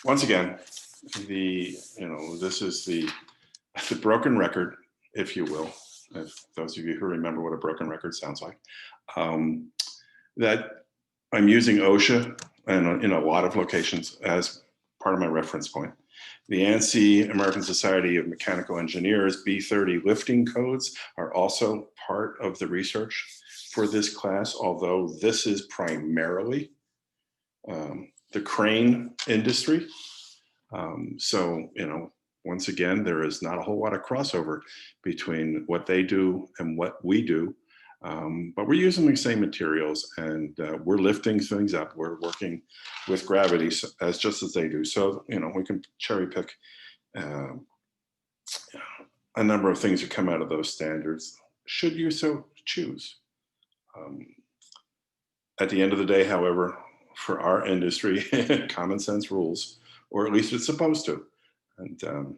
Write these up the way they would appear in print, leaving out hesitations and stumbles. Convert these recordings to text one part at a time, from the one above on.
once again, this is the broken record, if you will, if those of you who remember what a broken record sounds like, that I'm using OSHA and in a lot of locations as part of my reference point. The ANSI, American Society of Mechanical Engineers, B30 lifting codes are also part of the research for this class, although this is primarily the crane industry. So, once again, there is not a whole lot of crossover between what they do and what we do, but we're using the same materials, and we're lifting things up. We're working with gravity just as they do. So, we can cherry pick a number of things that come out of those standards, should you so choose. At the end of the day, however, for our industry, common sense rules, or at least it's supposed to. And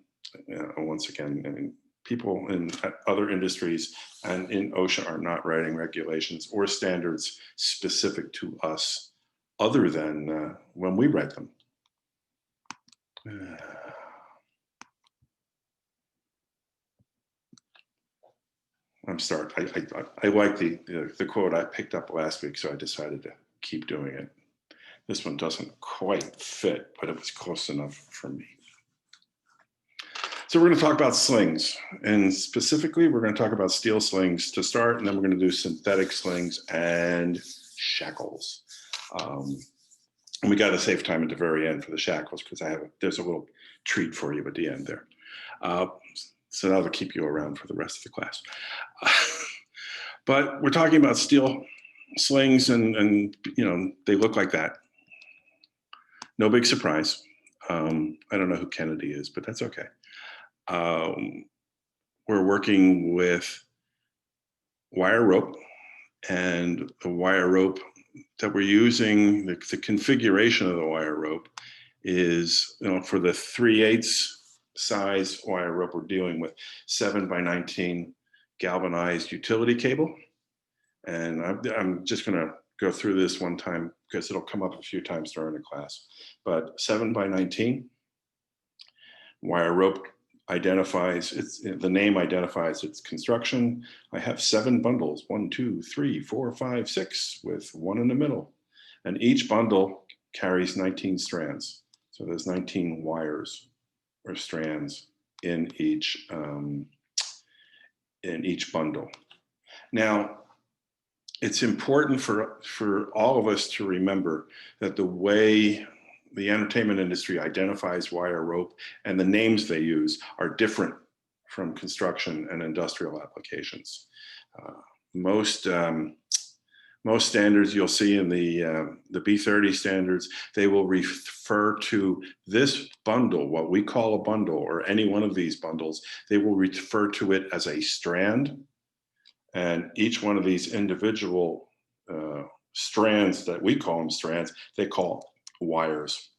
once again, people in other industries and in OSHA are not writing regulations or standards specific to us other than when we write them. I'm sorry, I like the quote I picked up last week, so I decided to keep doing it. This one doesn't quite fit, but it was close enough for me. So we're going to talk about slings, and specifically we're going to talk about steel slings to start, and then we're going to do synthetic slings and shackles. And we got to save time at the very end for the shackles because there's a little treat for you at the end there. So that'll keep you around for the rest of the class. But we're talking about steel slings, and they look like that. No big surprise. I don't know who Kennedy is, but that's okay. We're working with wire rope, and the wire rope that we're using, the configuration of the wire rope is, for the 3/8 size wire rope, we're dealing with 7x19 galvanized utility cable. And I'm just going to go through this one time because it'll come up a few times during the class. But 7x19 wire rope identifies the name identifies its construction. I have 7 bundles, 1, 2, 3, 4, 5, 6, with 1 in the middle, and each bundle carries 19 strands. So there's 19 wires or strands in each bundle. Now, it's important for all of us to remember that the way the entertainment industry identifies wire rope and the names they use are different from construction and industrial applications. Most standards you'll see in the B30 standards, they will refer to this bundle, what we call a bundle, or any one of these bundles, they will refer to it as a strand. And each one of these individual strands that we call them strands, they call wires.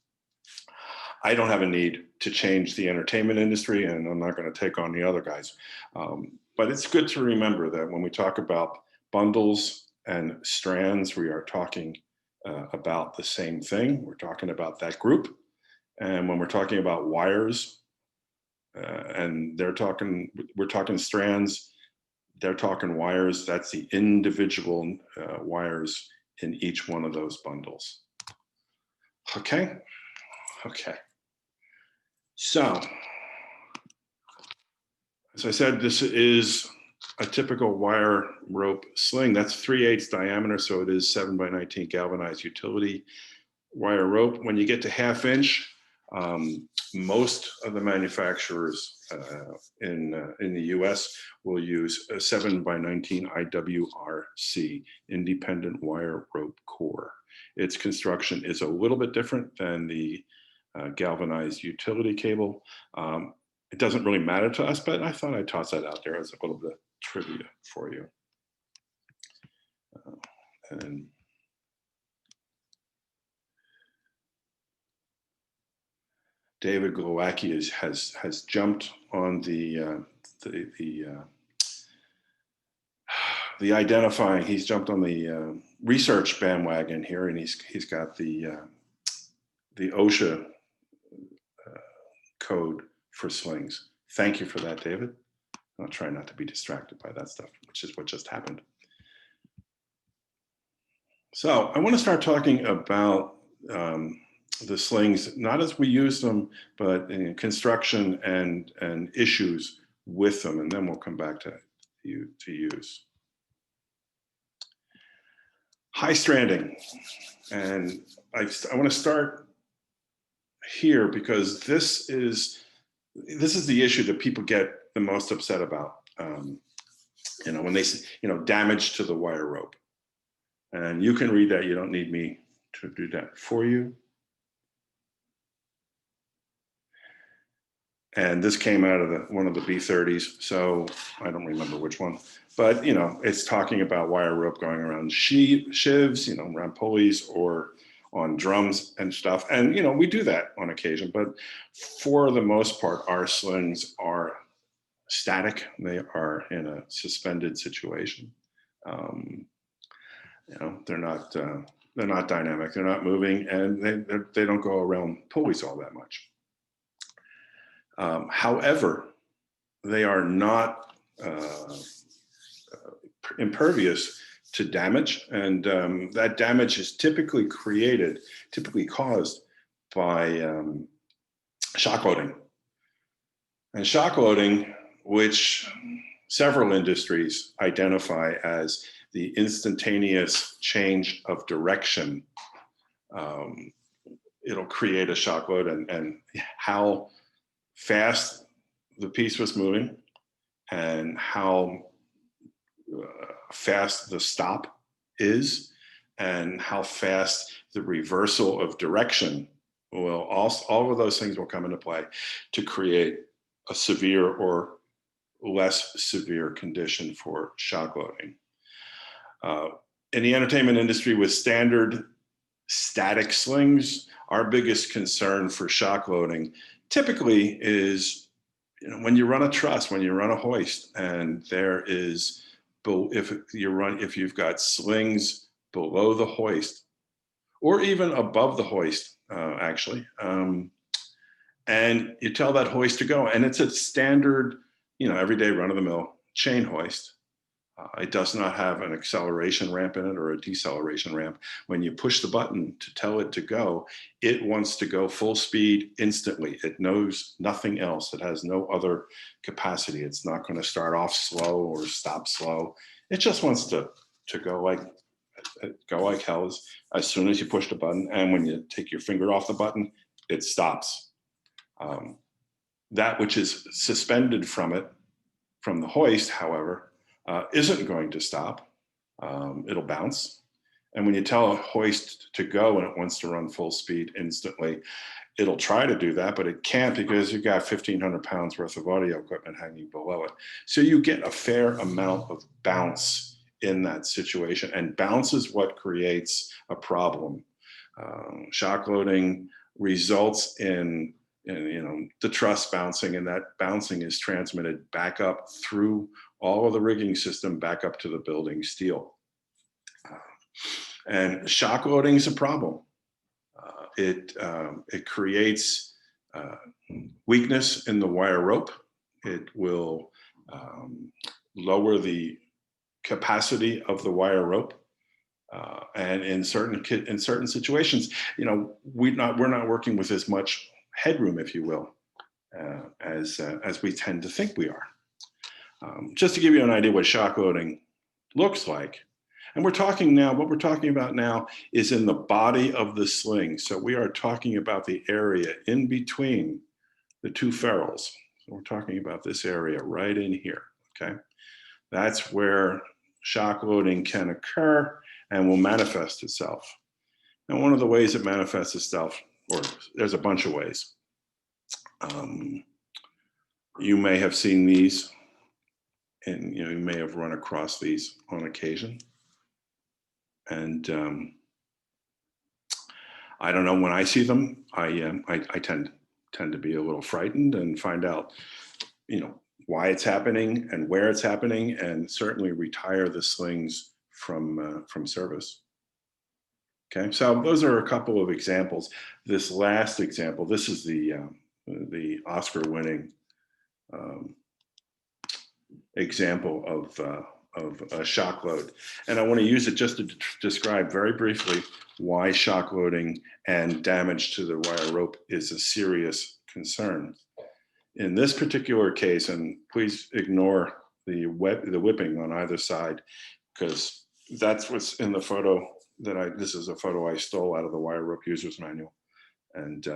I don't have a need to change the entertainment industry, and I'm not going to take on the other guys. But it's good to remember that when we talk about bundles and strands, we are talking about the same thing. We're talking about that group. And when we're talking about wires, and we're talking strands, they're talking wires, that's the individual wires in each one of those bundles. Okay. So, as I said, this is a typical wire rope sling. That's 3/8 diameter, so it is 7x19 galvanized utility wire rope. When you get to 1/2 inch, most of the manufacturers in the US will use a 7x19 IWRC, independent wire rope core. Its construction is a little bit different than the galvanized utility cable. It doesn't really matter to us, but I thought I'd toss that out there as a little bit of trivia for you. And David Glowacki has jumped on the identifying. He's jumped on the research bandwagon here, and he's got the OSHA code for slings. Thank you for that, David. I'll try not to be distracted by that stuff, which is what just happened. So I want to start talking about the slings, not as we use them, but in construction and issues with them, and then we'll come back to use. High stranding, and I want to start here because this is the issue that people get the most upset about. When they say, damage to the wire rope, and you can read that. You don't need me to do that for you. And this came out of one of the B30s, so I don't remember which one. But, it's talking about wire rope going around shivs, around pulleys or on drums and stuff. And, we do that on occasion. But for the most part, our slings are static. They are in a suspended situation. They're not dynamic. They're not moving, and they don't go around pulleys all that much. However, they are not impervious to damage, and that damage is typically caused by shock loading. And shock loading, which several industries identify as the instantaneous change of direction, it'll create a shock load, and how fast the piece was moving and how fast the stop is and how fast the reversal of direction will all of those things will come into play to create a severe or less severe condition for shock loading. In the entertainment industry with standard static slings, our biggest concern for shock loading typically is, when you run a truss, when you run a hoist, and there is, if you've got slings below the hoist, or even above the hoist, actually, and you tell that hoist to go, and it's a standard, everyday run-of-the-mill chain hoist. It does not have an acceleration ramp in it or a deceleration ramp. When you push the button to tell it to go, it wants to go full speed instantly. It knows nothing else. It has no other capacity. It's not going to start off slow or stop slow. It just wants to go like hell as soon as you push the button. And when you take your finger off the button, it stops. That which is suspended from the hoist, however, isn't going to stop. It'll bounce. And when you tell a hoist to go and it wants to run full speed instantly, it'll try to do that, but it can't because you've got 1,500 pounds worth of audio equipment hanging below it. So you get a fair amount of bounce in that situation, and bounce is what creates a problem. Shock loading results in the truss bouncing, and that bouncing is transmitted back up through all of the rigging system back up to the building steel. And shock loading is a problem. It creates weakness in the wire rope. It will lower the capacity of the wire rope. And in certain situations, we're not working with as much headroom, if you will, as we tend to think we are. Just to give you an idea what shock loading looks like, and what we're talking about now is in the body of the sling. So we are talking about the area in between the two ferrules. So we're talking about this area right in here, okay? That's where shock loading can occur and will manifest itself. And one of the ways it manifests itself, or there's a bunch of ways. You may have seen these, and you may have run across these on occasion. And I don't know, when I see them, I tend to be a little frightened and find out, why it's happening and where it's happening, and certainly retire the slings from service. Okay, so those are a couple of examples. This last example, this is the the Oscar-winning example of a shock load. And I want to use it just to describe very briefly why shock loading and damage to the wire rope is a serious concern. In this particular case, and please ignore the whipping on either side, because that's what's in the photo that this is a photo I stole out of the wire rope user's manual. And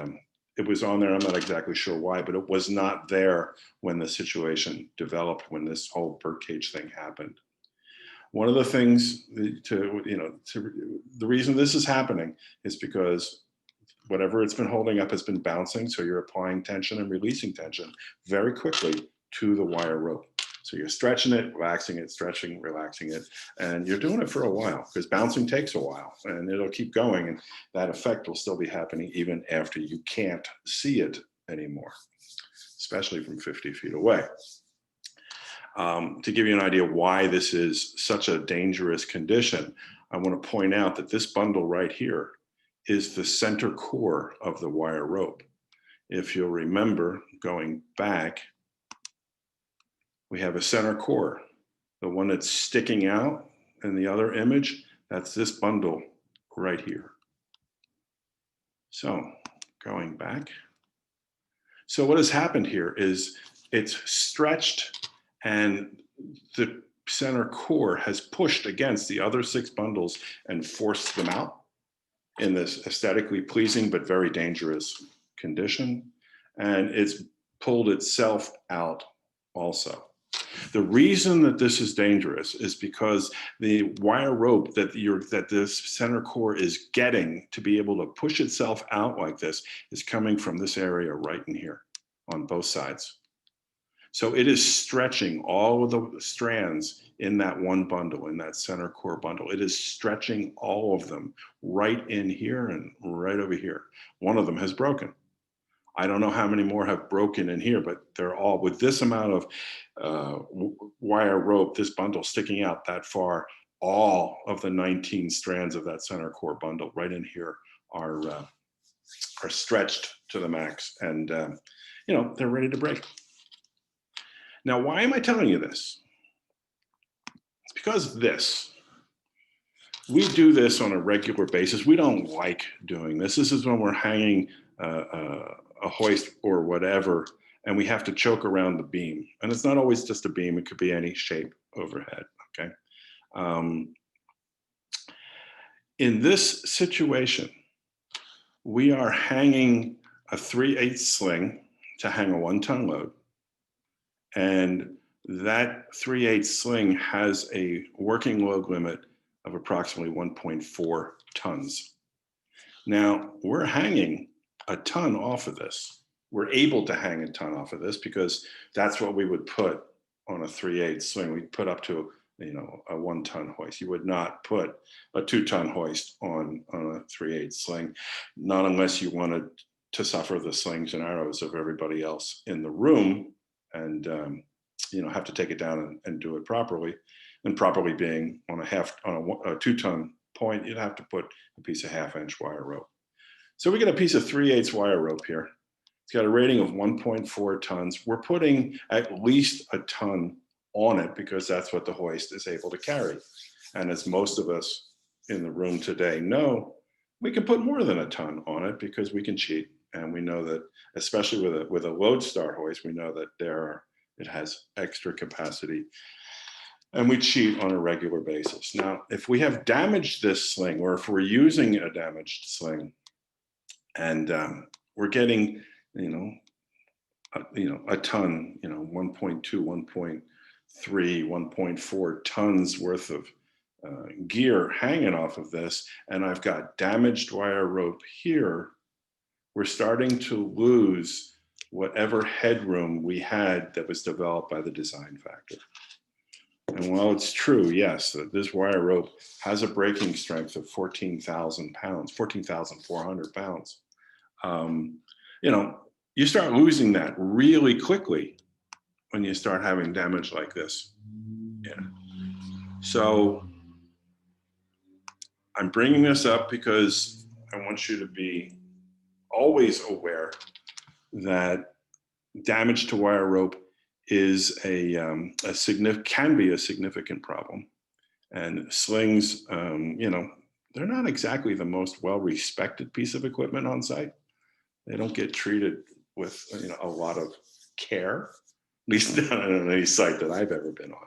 it was on there, I'm not exactly sure why, but it was not there when the situation developed, when this whole birdcage thing happened. One of the things the reason this is happening is because whatever it's been holding up has been bouncing. So you're applying tension and releasing tension very quickly to the wire rope. So you're stretching it, relaxing it, stretching, relaxing it, and you're doing it for a while because bouncing takes a while and it'll keep going. And that effect will still be happening even after you can't see it anymore, especially from 50 feet away. To give you an idea why this is such a dangerous condition, I want to point out that this bundle right here is the center core of the wire rope. If you'll remember going back, we have a center core. The one that's sticking out in the other image, that's this bundle right here. So going back. So what has happened here is it's stretched and the center core has pushed against the other 6 bundles and forced them out in this aesthetically pleasing but very dangerous condition. And it's pulled itself out also. The reason that this is dangerous is because the wire rope that this center core is getting to be able to push itself out like this is coming from this area right in here on both sides. So it is stretching all of the strands in that one bundle, in that center core bundle. It is stretching all of them right in here and right over here. One of them has broken. I don't know how many more have broken in here, but they're all, with this amount of wire rope, this bundle sticking out that far, all of the 19 strands of that center core bundle right in here are stretched to the max, and they're ready to break. Now, why am I telling you this? It's because we do this on a regular basis. We don't like doing this. This is when we're hanging a hoist or whatever, and we have to choke around the beam. And it's not always just a beam. It could be any shape overhead, okay? In this situation, we are hanging a 3/8 sling to hang a 1-ton load. And that 3/8 sling has a working load limit of approximately 1.4 tons. Now, we're hanging a ton off of this. We're able to hang a ton off of this because that's what we would put on a 3/8 sling. We'd put up to a 1-ton hoist. You would not put a 2-ton hoist on a 3/8 sling, not unless you wanted to suffer the slings and arrows of everybody else in the room and have to take it down and do it properly. And properly being on a 2-ton point, you'd have to put a piece of 1/2-inch wire rope. So we get a piece of 3/8 wire rope here. It's got a rating of 1.4 tons. We're putting at least a ton on it because that's what the hoist is able to carry. And as most of us in the room today know, we can put more than a ton on it because we can cheat. And we know that, especially with a lodestar hoist, we know that it has extra capacity. And we cheat on a regular basis. Now, if we have damaged this sling, or if we're using a damaged sling, and we're getting, a ton, 1.2, 1.3, 1.4 tons worth of gear hanging off of this, and I've got damaged wire rope here, we're starting to lose whatever headroom we had that was developed by the design factor. And while it's true, yes, that this wire rope has a breaking strength of 14,000 pounds, 14,400 pounds, you start losing that really quickly when you start having damage like this. Yeah. So I'm bringing this up because I want you to be always aware that damage to wire rope is can be a significant problem. And slings, they're not exactly the most well-respected piece of equipment on site. They don't get treated with a lot of care, at least not on any site that I've ever been on.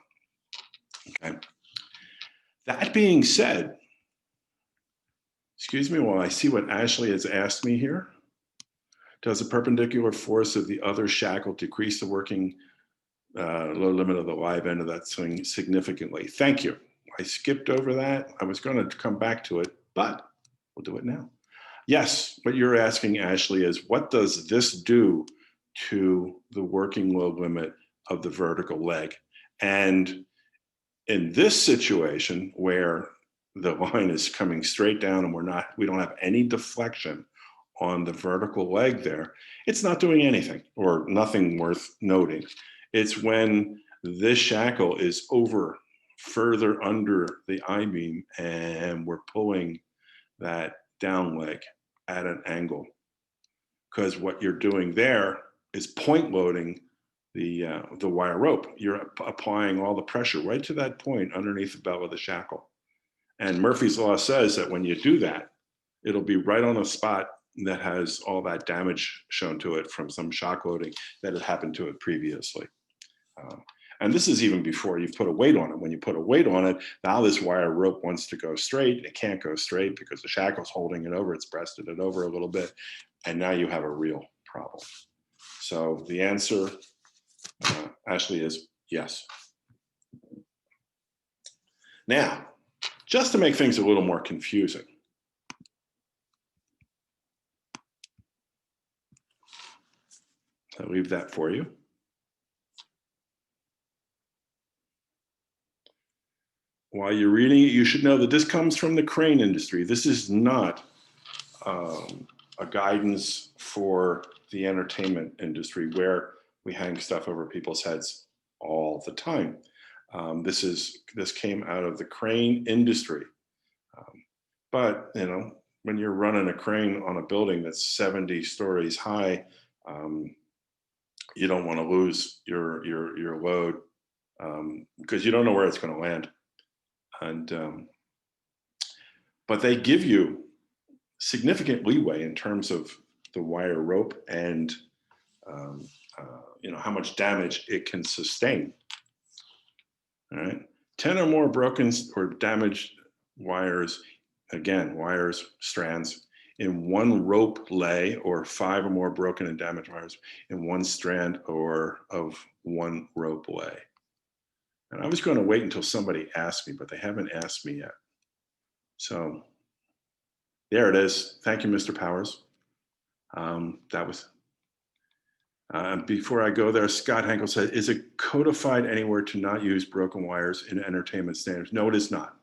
Okay. That being said, excuse me while I see what Ashley has asked me here. Does the perpendicular force of the other shackle decrease the working low limit of the live end of that swing significantly? Thank you. I skipped over that. I was going to come back to it, but we'll do it now. Yes, what you're asking, Ashley, is what does this do to the working load limit of the vertical leg? And in this situation where the line is coming straight down and we don't have any deflection on the vertical leg there, it's not doing anything or nothing worth noting. It's when this shackle is over further under the I-beam and we're pulling that down leg at an angle, because what you're doing there is point loading the wire rope. You're applying all the pressure right to that point underneath the bell of the shackle. And Murphy's Law says that when you do that, it'll be right on a spot that has all that damage shown to it from some shock loading that had happened to it previously. And this is even before you've put a weight on it. When you put a weight on it, now this wire rope wants to go straight. It can't go straight because the shackle's holding it over. It's breasted it over a little bit. And now you have a real problem. So the answer, Ashley, is yes. Now, just to make things a little more confusing, I'll leave that for you. While you're reading it, you should know that this comes from the crane industry. This is not a guidance for the entertainment industry where we hang stuff over people's heads all the time. This came out of the crane industry. But when you're running a crane on a building that's 70 stories high, you don't want to lose your load because you don't know where it's going to land. And but they give you significant leeway in terms of the wire rope and how much damage it can sustain. All right, 10 or more broken or damaged wires, again, wires, strands, in one rope lay, or 5 or more broken and damaged wires in one strand or of one rope lay. And I was going to wait until somebody asked me, but they haven't asked me yet. So there it is. Thank you, Mr. Powers. That was, before I go there, Scott Henkel said, is it codified anywhere to not use broken wires in entertainment standards? No, it is not.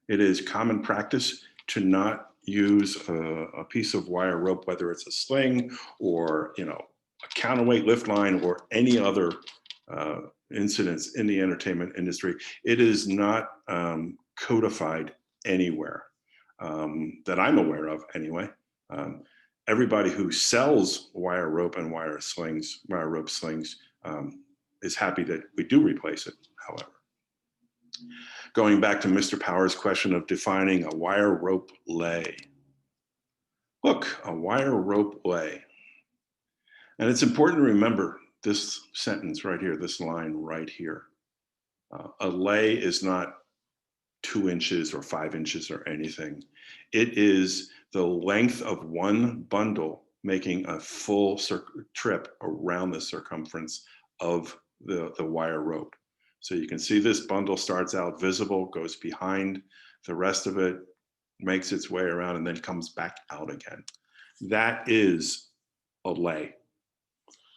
It is common practice to not use a piece of wire rope, whether it's a sling or a counterweight lift line or any other incidents in the entertainment industry. It is not codified anywhere that I'm aware of anyway. Everybody who sells wire rope and wire rope slings is happy that we do replace it, however. Going back to Mr. Powers' question of defining a wire rope lay. Look, a wire rope lay. And it's important to remember this sentence right here, this line right here. A lay is not 2 inches or 5 inches or anything. It is the length of one bundle making a full trip around the circumference of the wire rope. So you can see this bundle starts out visible, goes behind the rest of it, makes its way around, and then comes back out again. That is a lay.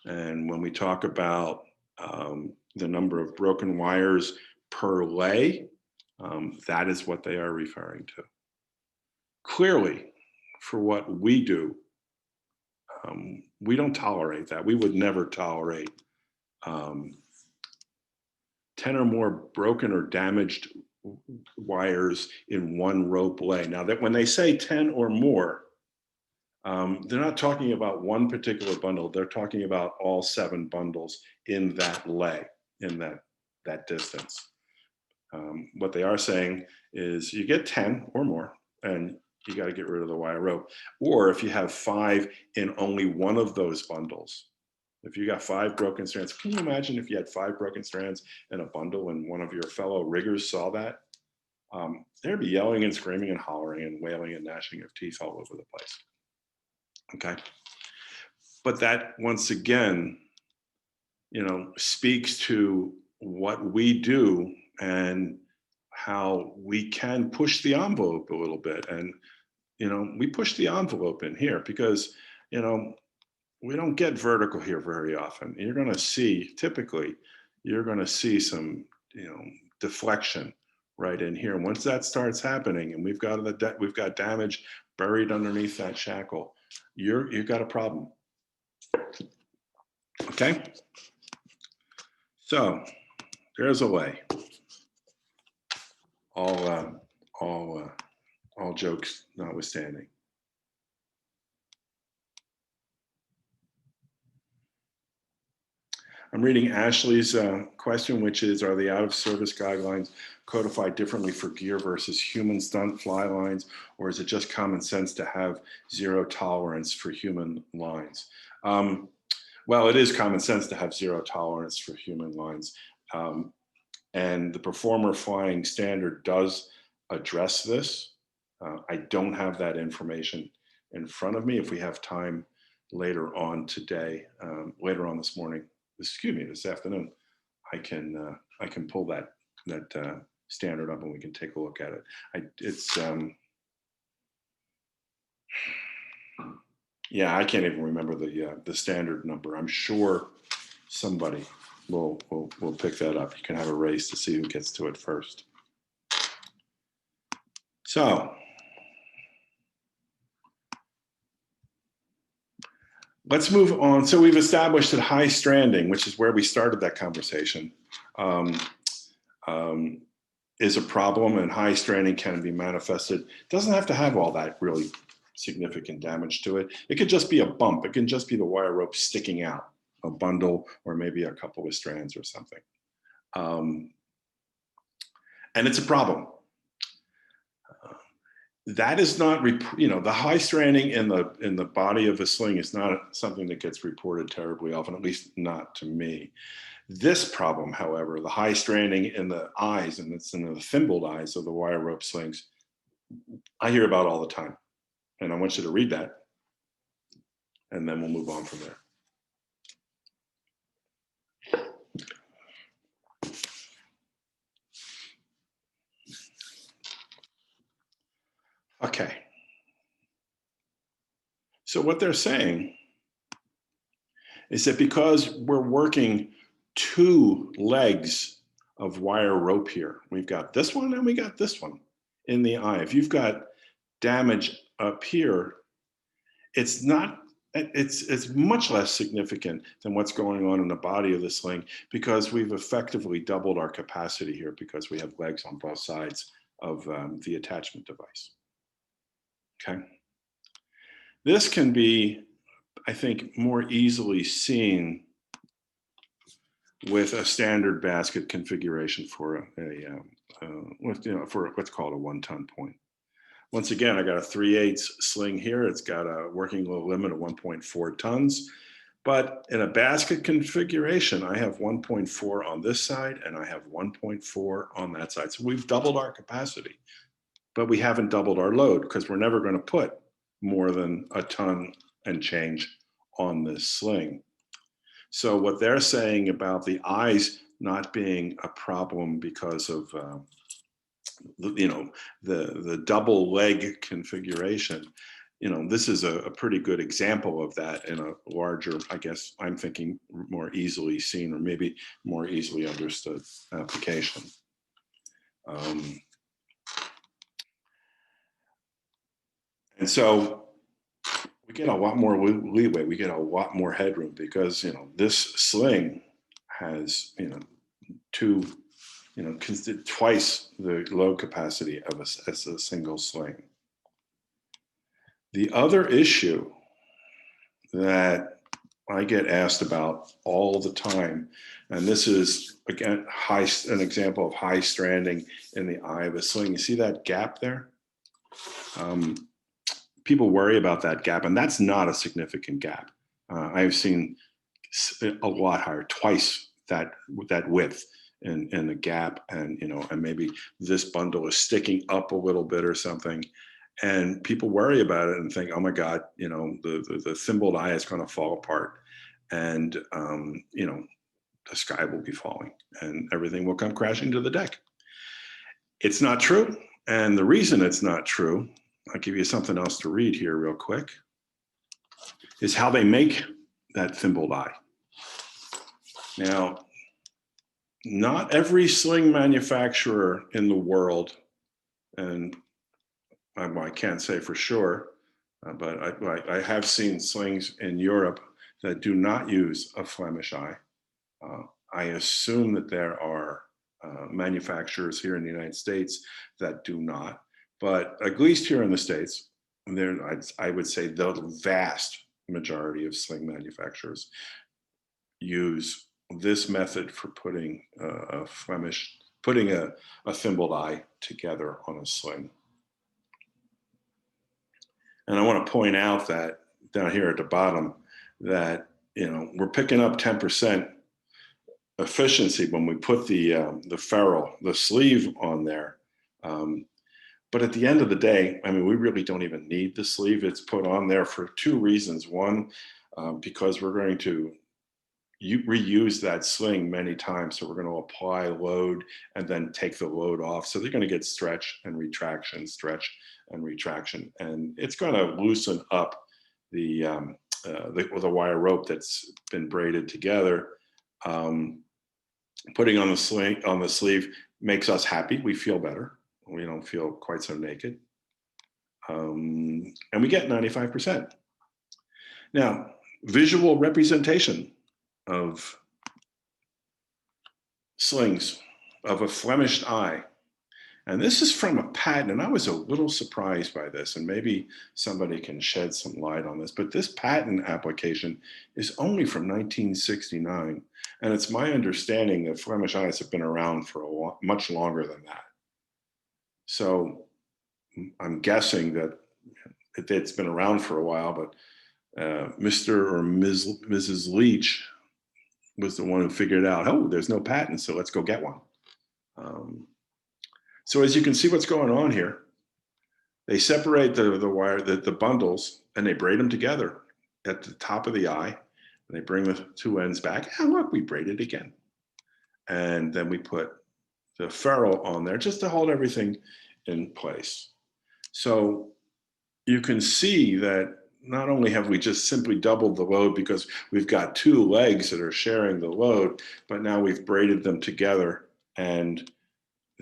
And when we talk about the number of broken wires per lay, that is what they are referring to. Clearly, for what we do, we don't tolerate that. We would never tolerate 10 or more broken or damaged wires in one rope lay. Now, that when they say 10 or more, They're not talking about one particular bundle. They're talking about all 7 bundles in that leg, in that distance. What they are saying is you get 10 or more, and you got to get rid of the wire rope. Or if you have 5 in only one of those bundles, if you got 5 broken strands, can you imagine if you had 5 broken strands in a bundle and one of your fellow riggers saw that? They'd be yelling and screaming and hollering and wailing and gnashing of teeth all over the place. Okay. But that, once again, speaks to what we do and how we can push the envelope a little bit. And, we push the envelope in here because, we don't get vertical here very often. You're going to see, typically, you're going to see some, deflection right in here. Once that starts happening and we've got damage buried underneath that shackle, you've got a problem. Okay. So there's a way. All jokes notwithstanding. I'm reading Ashley's question, which is, are the out-of-service guidelines codified differently for gear versus human stunt fly lines, or is it just common sense to have 0 tolerance for human lines? Well, it is common sense to have 0 tolerance for human lines. And the Performer Flying Standard does address this. I don't have that information in front of me. If we have time later on today, later on this morning, this afternoon, I can pull that standard up and we can take a look at it. Yeah, I can't even remember the standard number. I'm sure somebody will pick that up. You can have a race to see who gets to it first. So let's move on. So we've established that high stranding, which is where we started that conversation, is a problem, and high stranding can be manifested. It doesn't have to have all that really significant damage to it. It could just be a bump. It can just be the wire rope sticking out, a bundle, or maybe a couple of strands or something. And it's a problem. That is not, the high stranding in the body of a sling is not something that gets reported terribly often, at least not to me. This problem, however, the high stranding in the eyes, and it's in the thimbled eyes of the wire rope slings, I hear about all the time. And I want you to read that, and then we'll move on from there. Okay. So what they're saying is that because we're working 2 legs of wire rope here, we've got this one and we got this one in the eye. If you've got damage up here, it's much less significant than what's going on in the body of the sling, because we've effectively doubled our capacity here because we have legs on both sides of the attachment device. Okay. This can be, I think, more easily seen with a standard basket configuration for for what's called a 1-ton point. Once again, I got a 3/8 sling here. It's got a working load limit of 1.4 tons. But in a basket configuration, I have 1.4 on this side and I have 1.4 on that side. So we've doubled our capacity, but we haven't doubled our load because we're never going to put more than a ton and change on this sling. So what they're saying about the eyes not being a problem because of the double leg configuration, this is a pretty good example of that in a larger, I guess I'm thinking, more easily seen or maybe more easily understood application. And so we get a lot more leeway. We get a lot more headroom because, this sling has, twice the load capacity of a single sling. The other issue that I get asked about all the time, and this is again an example of high stranding in the eye of a sling. You see that gap there? People worry about that gap, and that's not a significant gap. I've seen a lot higher, twice that width in the gap, and and maybe this bundle is sticking up a little bit or something, and people worry about it and think, oh my God, the thimbled eye is going to fall apart, and the sky will be falling, and everything will come crashing to the deck. It's not true, and the reason it's not true, I'll give you something else to read here real quick, is how they make that thimbled eye. Now, not every sling manufacturer in the world, and I can't say for sure, but I have seen slings in Europe that do not use a Flemish eye. I assume that there are manufacturers here in the United States that do not, but at least here in the States, I would say the vast majority of sling manufacturers use this method for putting a thimbled eye together on a sling. And I want to point out that down here at the bottom that we're picking up 10% efficiency when we put the ferrule, the sleeve on there. But at the end of the day, I mean, we really don't even need the sleeve. It's put on there for two reasons. One, because we're going to reuse that sling many times. So we're going to apply load and then take the load off. So they're going to get stretch and retraction, stretch and retraction. And it's going to loosen up the wire rope that's been braided together. Putting on the sleeve makes us happy. We feel better. We don't feel quite so naked. And we get 95%. Now, visual representation of slings, of a Flemish eye. And this is from a patent, and I was a little surprised by this, and maybe somebody can shed some light on this, but this patent application is only from 1969, and it's my understanding that Flemish eyes have been around for much longer than that. So I'm guessing that it's been around for a while, but Mr. or Mrs. Leach was the one who figured out, oh, there's no patent, so let's go get one. So as you can see what's going on here, they separate the wire, the bundles, and they braid them together at the top of the eye. And they bring the two ends back. And look, we braid it again. And then we put the ferrule on there just to hold everything in place. So you can see that not only have we just simply doubled the load because we've got two legs that are sharing the load, but now we've braided them together, and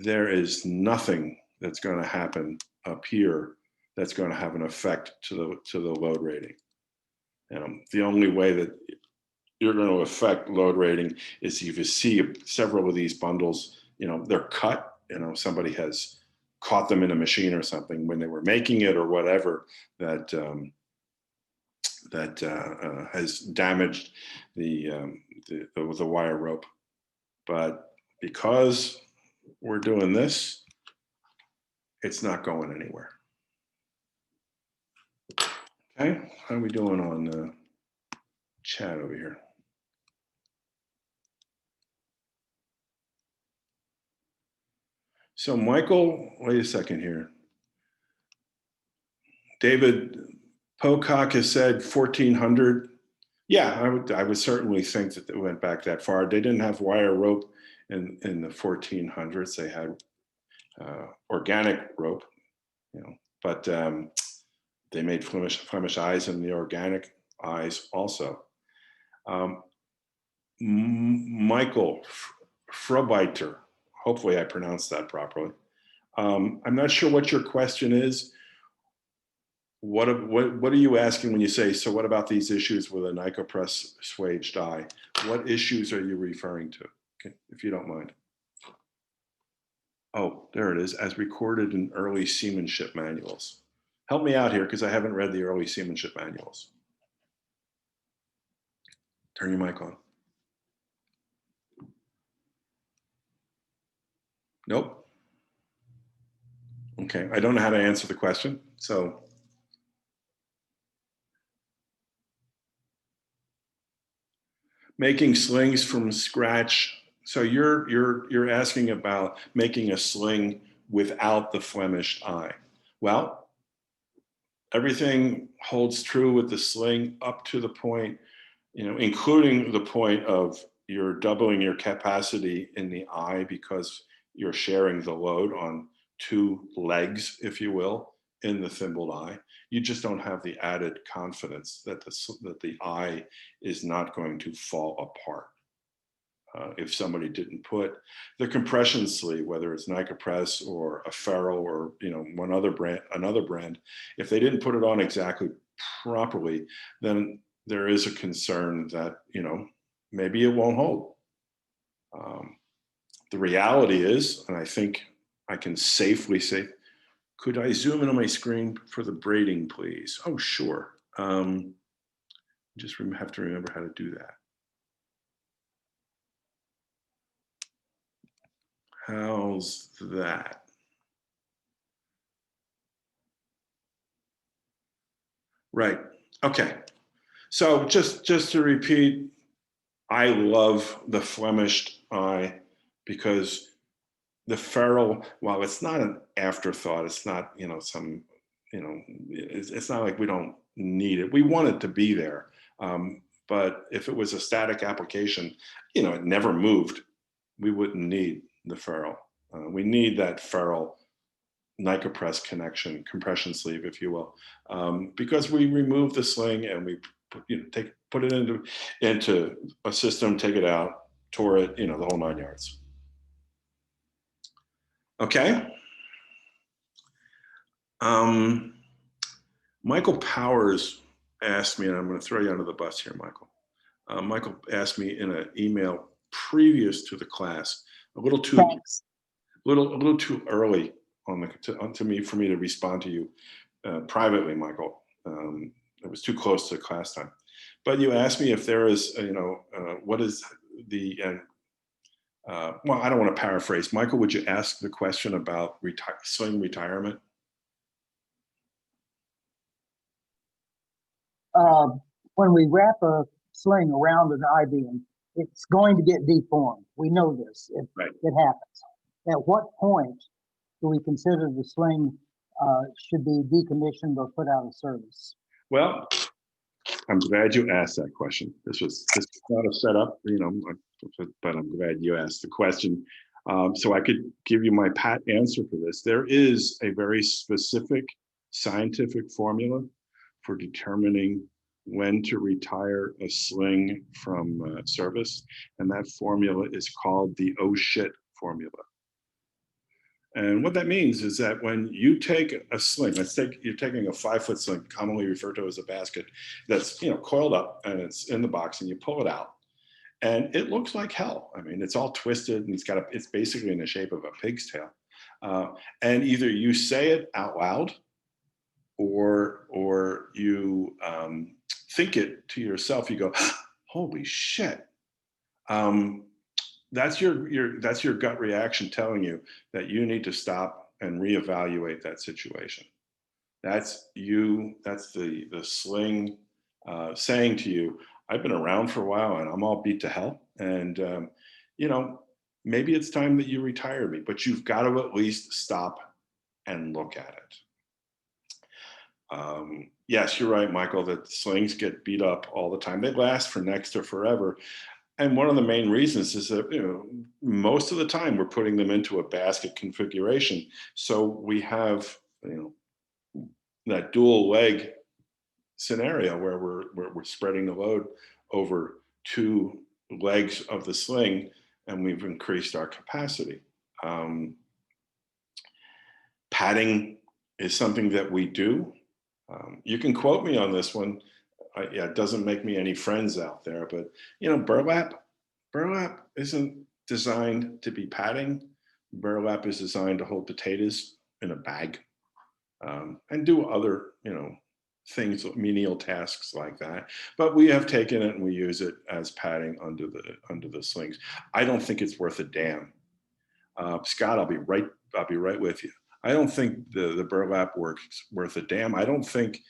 there is nothing that's going to happen up here that's going to have an effect to the load rating. The only way that you're going to affect load rating is if you see several of these bundles, they're cut, somebody has caught them in a machine or something when they were making it or whatever, that has damaged the wire rope. But because we're doing this, it's not going anywhere. Okay, how are we doing on chat over here? So Michael, wait a second here. David Pocock has said 1400. Yeah, I would certainly think that they went back that far. They didn't have wire rope in the 1400s. They had organic rope, but they made Flemish eyes and the organic eyes also. Michael Frobiter, hopefully I pronounced that properly. I'm not sure what your question is. What are you asking when you say, so what about these issues with a Nicopress swaged eye? What issues are you referring to, if you don't mind? Oh, there it is, as recorded in early seamanship manuals. Help me out here because I haven't read the early seamanship manuals. Turn your mic on. Nope. Okay, I don't know how to answer the question, so. Making slings from scratch. So you're asking about making a sling without the Flemished eye. Well, everything holds true with the sling up to the point, including the point of you're doubling your capacity in the eye because you're sharing the load on two legs, if you will, in the thimbled eye. You just don't have the added confidence that the eye is not going to fall apart. If somebody didn't put the compression sleeve, whether it's Nicopress or a Ferrule or another brand, if they didn't put it on exactly properly, then there is a concern that maybe it won't hold. The reality is, and I think I can safely say, could I zoom in on my screen for the braiding, please? Oh, sure. Just have to remember how to do that. How's that? Right. Okay. So just to repeat, I love the Flemished eye because the ferrule, while it's not an afterthought, it's not it's not like we don't need it. We want it to be there. But if it was a static application, it never moved, we wouldn't need the ferrule. We need that ferrule Nicopress connection, compression sleeve, if you will, because we remove the sling and we put it into a system, take it out, tore it, the whole 9 yards. Okay. Michael Powers asked me, and I'm going to throw you under the bus here, Michael. Michael asked me in an email previous to the class, a little too early for me to respond to you privately, Michael. It was too close to class time. But you asked me if there is, what is the, well, I don't want to paraphrase. Michael, would you ask the question about sling retirement? When we wrap a sling around an I-beam, it's going to get deformed. We know this. It happens. At what point do we consider the sling should be decommissioned or put out of service? Well, I'm glad you asked that question. This is not a setup, but I'm glad you asked the question. So I could give you my pat answer for this. There is a very specific scientific formula for determining when to retire a sling from service. And that formula is called the oh shit formula. And what that means is that when you take a sling, you're taking a 5-foot sling, commonly referred to as a basket, that's coiled up and it's in the box, and you pull it out, and it looks like hell. I mean, it's all twisted and it's basically in the shape of a pig's tail. And either you say it out loud, or you think it to yourself. You go, "Holy shit." That's your gut reaction telling you that you need to stop and reevaluate that situation. That's the sling saying to you, I've been around for a while and I'm all beat to hell. And, maybe it's time that you retire me, but you've got to at least stop and look at it. Yes, you're right, Michael, that slings get beat up all the time. They last for next to forever. And one of the main reasons is that, most of the time we're putting them into a basket configuration. So we have, that dual leg scenario where we're spreading the load over two legs of the sling, and we've increased our capacity. Padding is something that we do. You can quote me on this one. It doesn't make me any friends out there, but burlap isn't designed to be padding. Burlap is designed to hold potatoes in a bag. and do other, things, menial tasks like that. But we have taken it and we use it as padding under the slings. I don't think it's worth a damn. Scott, I'll be right with you. I don't think the burlap works worth a damn. I don't think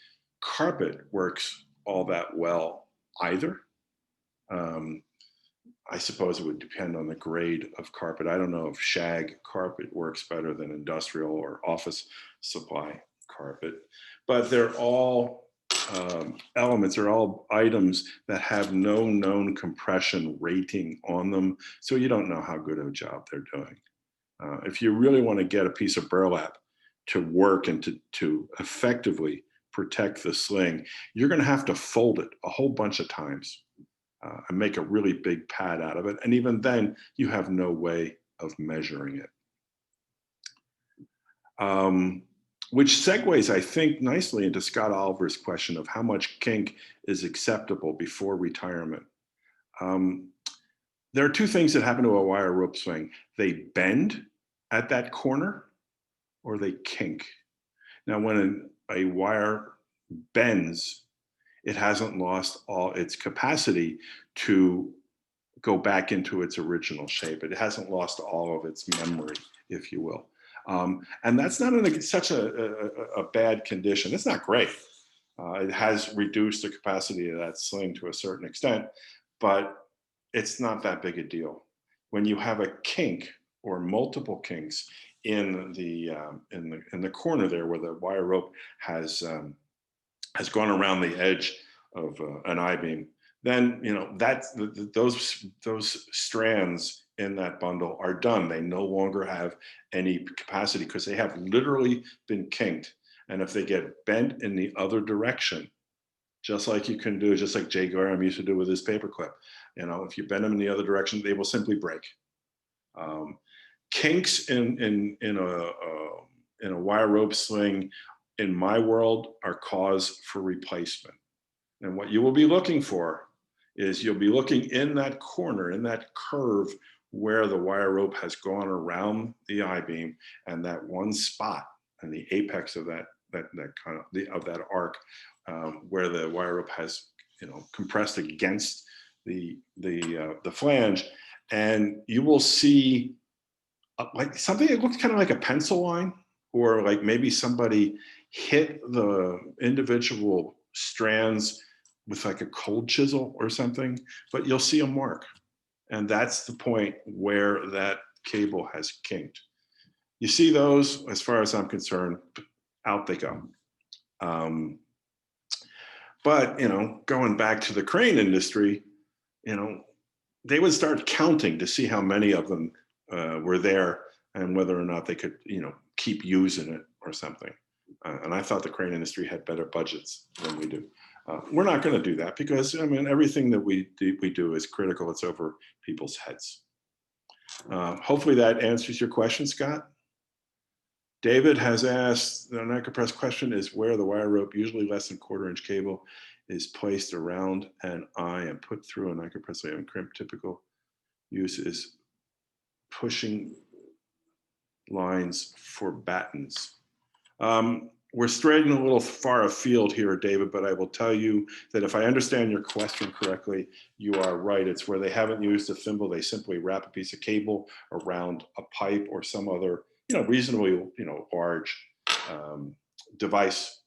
carpet works all that well either. Um, I suppose it would depend on the grade of carpet. I don't know if shag carpet works better than industrial or office supply carpet, but they're all elements, they're all items that have no known compression rating on them. So you don't know how good of a job they're doing. If you really want to get a piece of burlap to work and to effectively protect the sling, you're going to have to fold it a whole bunch of times and make a really big pad out of it. And even then, you have no way of measuring it. Which segues, I think, nicely into Scott Oliver's question of how much kink is acceptable before retirement. There are two things that happen to a wire rope swing. They bend at that corner or they kink. Now, when a wire bends, it hasn't lost all its capacity to go back into its original shape. It hasn't lost all of its memory, if you will. And that's not in such a bad condition. It's not great. It has reduced the capacity of that sling to a certain extent, but it's not that big a deal. When you have a kink or multiple kinks in the corner there where the wire rope has gone around the edge of an I-beam, then that's those strands in that bundle are done. They no longer have any capacity because they have literally been kinked. And if they get bent in the other direction, just like Jay Graham used to do with his paperclip, if you bend them in the other direction, they will simply break. Kinks in a wire rope sling, in my world, are cause for replacement. And what you will be looking for is you'll be looking in that corner, in that curve where the wire rope has gone around the I-beam, and that one spot and the apex of that kind of that arc where the wire rope has compressed against the flange, and you will see like something that looks kind of like a pencil line, or like maybe somebody hit the individual strands with like a cold chisel or something, but you'll see a mark. And that's the point where that cable has kinked. You see those, as far as I'm concerned, out they go. But, going back to the crane industry, they would start counting to see how many of them were there and whether or not they could, keep using it or something. And I thought the crane industry had better budgets than we do. We're not going to do that because, everything that we do is critical. It's over people's heads. Hopefully that answers your question, Scott. David has asked, the non-compressed question is where the wire rope, usually less than 1/4 inch cable, is placed around an eye and put through a non-compressed layout and crimp. Typical use is pushing lines for battens. We're straying a little far afield here, David, but I will tell you that if I understand your question correctly, you are right. It's where they haven't used a thimble. They simply wrap a piece of cable around a pipe or some other, reasonably, large device.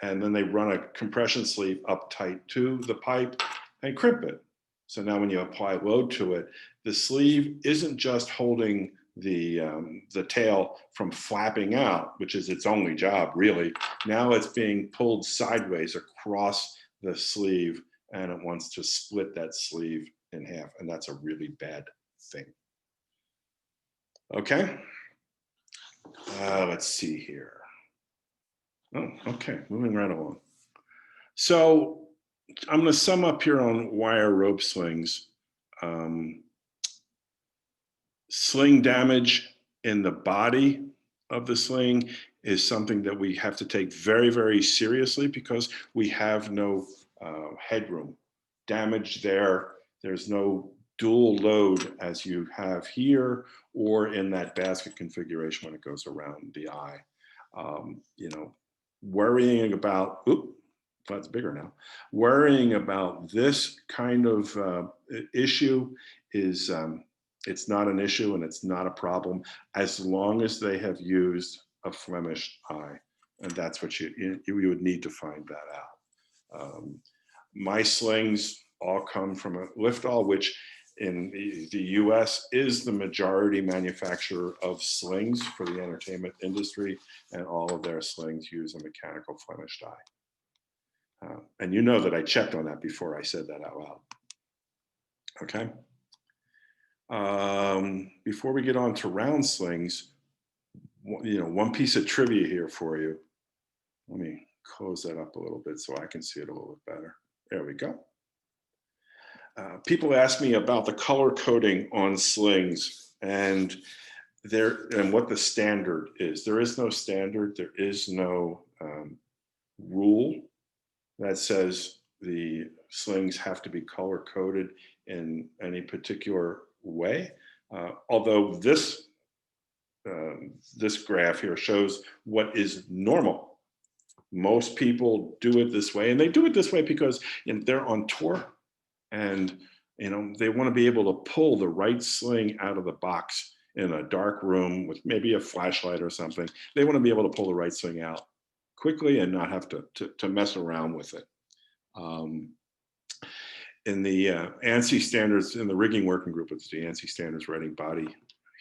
And then they run a compression sleeve up tight to the pipe and crimp it. So now when you apply load to it, the sleeve isn't just holding the tail from flapping out, which is its only job, really. Now it's being pulled sideways across the sleeve, and it wants to split that sleeve in half, and that's a really bad thing. Okay, let's see here. Oh, okay, moving right along. So I'm going to sum up here on wire rope slings. Sling damage in the body of the sling is something that we have to take very, very seriously because we have no headroom. Damage there, there's no dual load as you have here or in that basket configuration when it goes around the eye. worrying about, oop, that's bigger now, worrying about this kind of issue is, it's not an issue and it's not a problem as long as they have used a Flemish eye. And that's what you would need to find that out. My slings all come from a Liftall, which in the US is the majority manufacturer of slings for the entertainment industry, and all of their slings use a mechanical Flemish die. And you know that I checked on that before I said that out loud. Okay. Before we get on to round slings, one piece of trivia here for you. Let me close that up a little bit so I can see it a little bit better. There we go. People ask me about the color coding on slings and what the standard is. There is no standard. There is no rule that says the slings have to be color coded in any particular way. Although this graph here shows what is normal. Most people do it this way, and they do it this way because they're on tour, and they want to be able to pull the right sling out of the box in a dark room with maybe a flashlight or something. They want to be able to pull the right sling out quickly and not have to mess around with it. In the ANSI standards, in the rigging working group, it's the ANSI standards writing body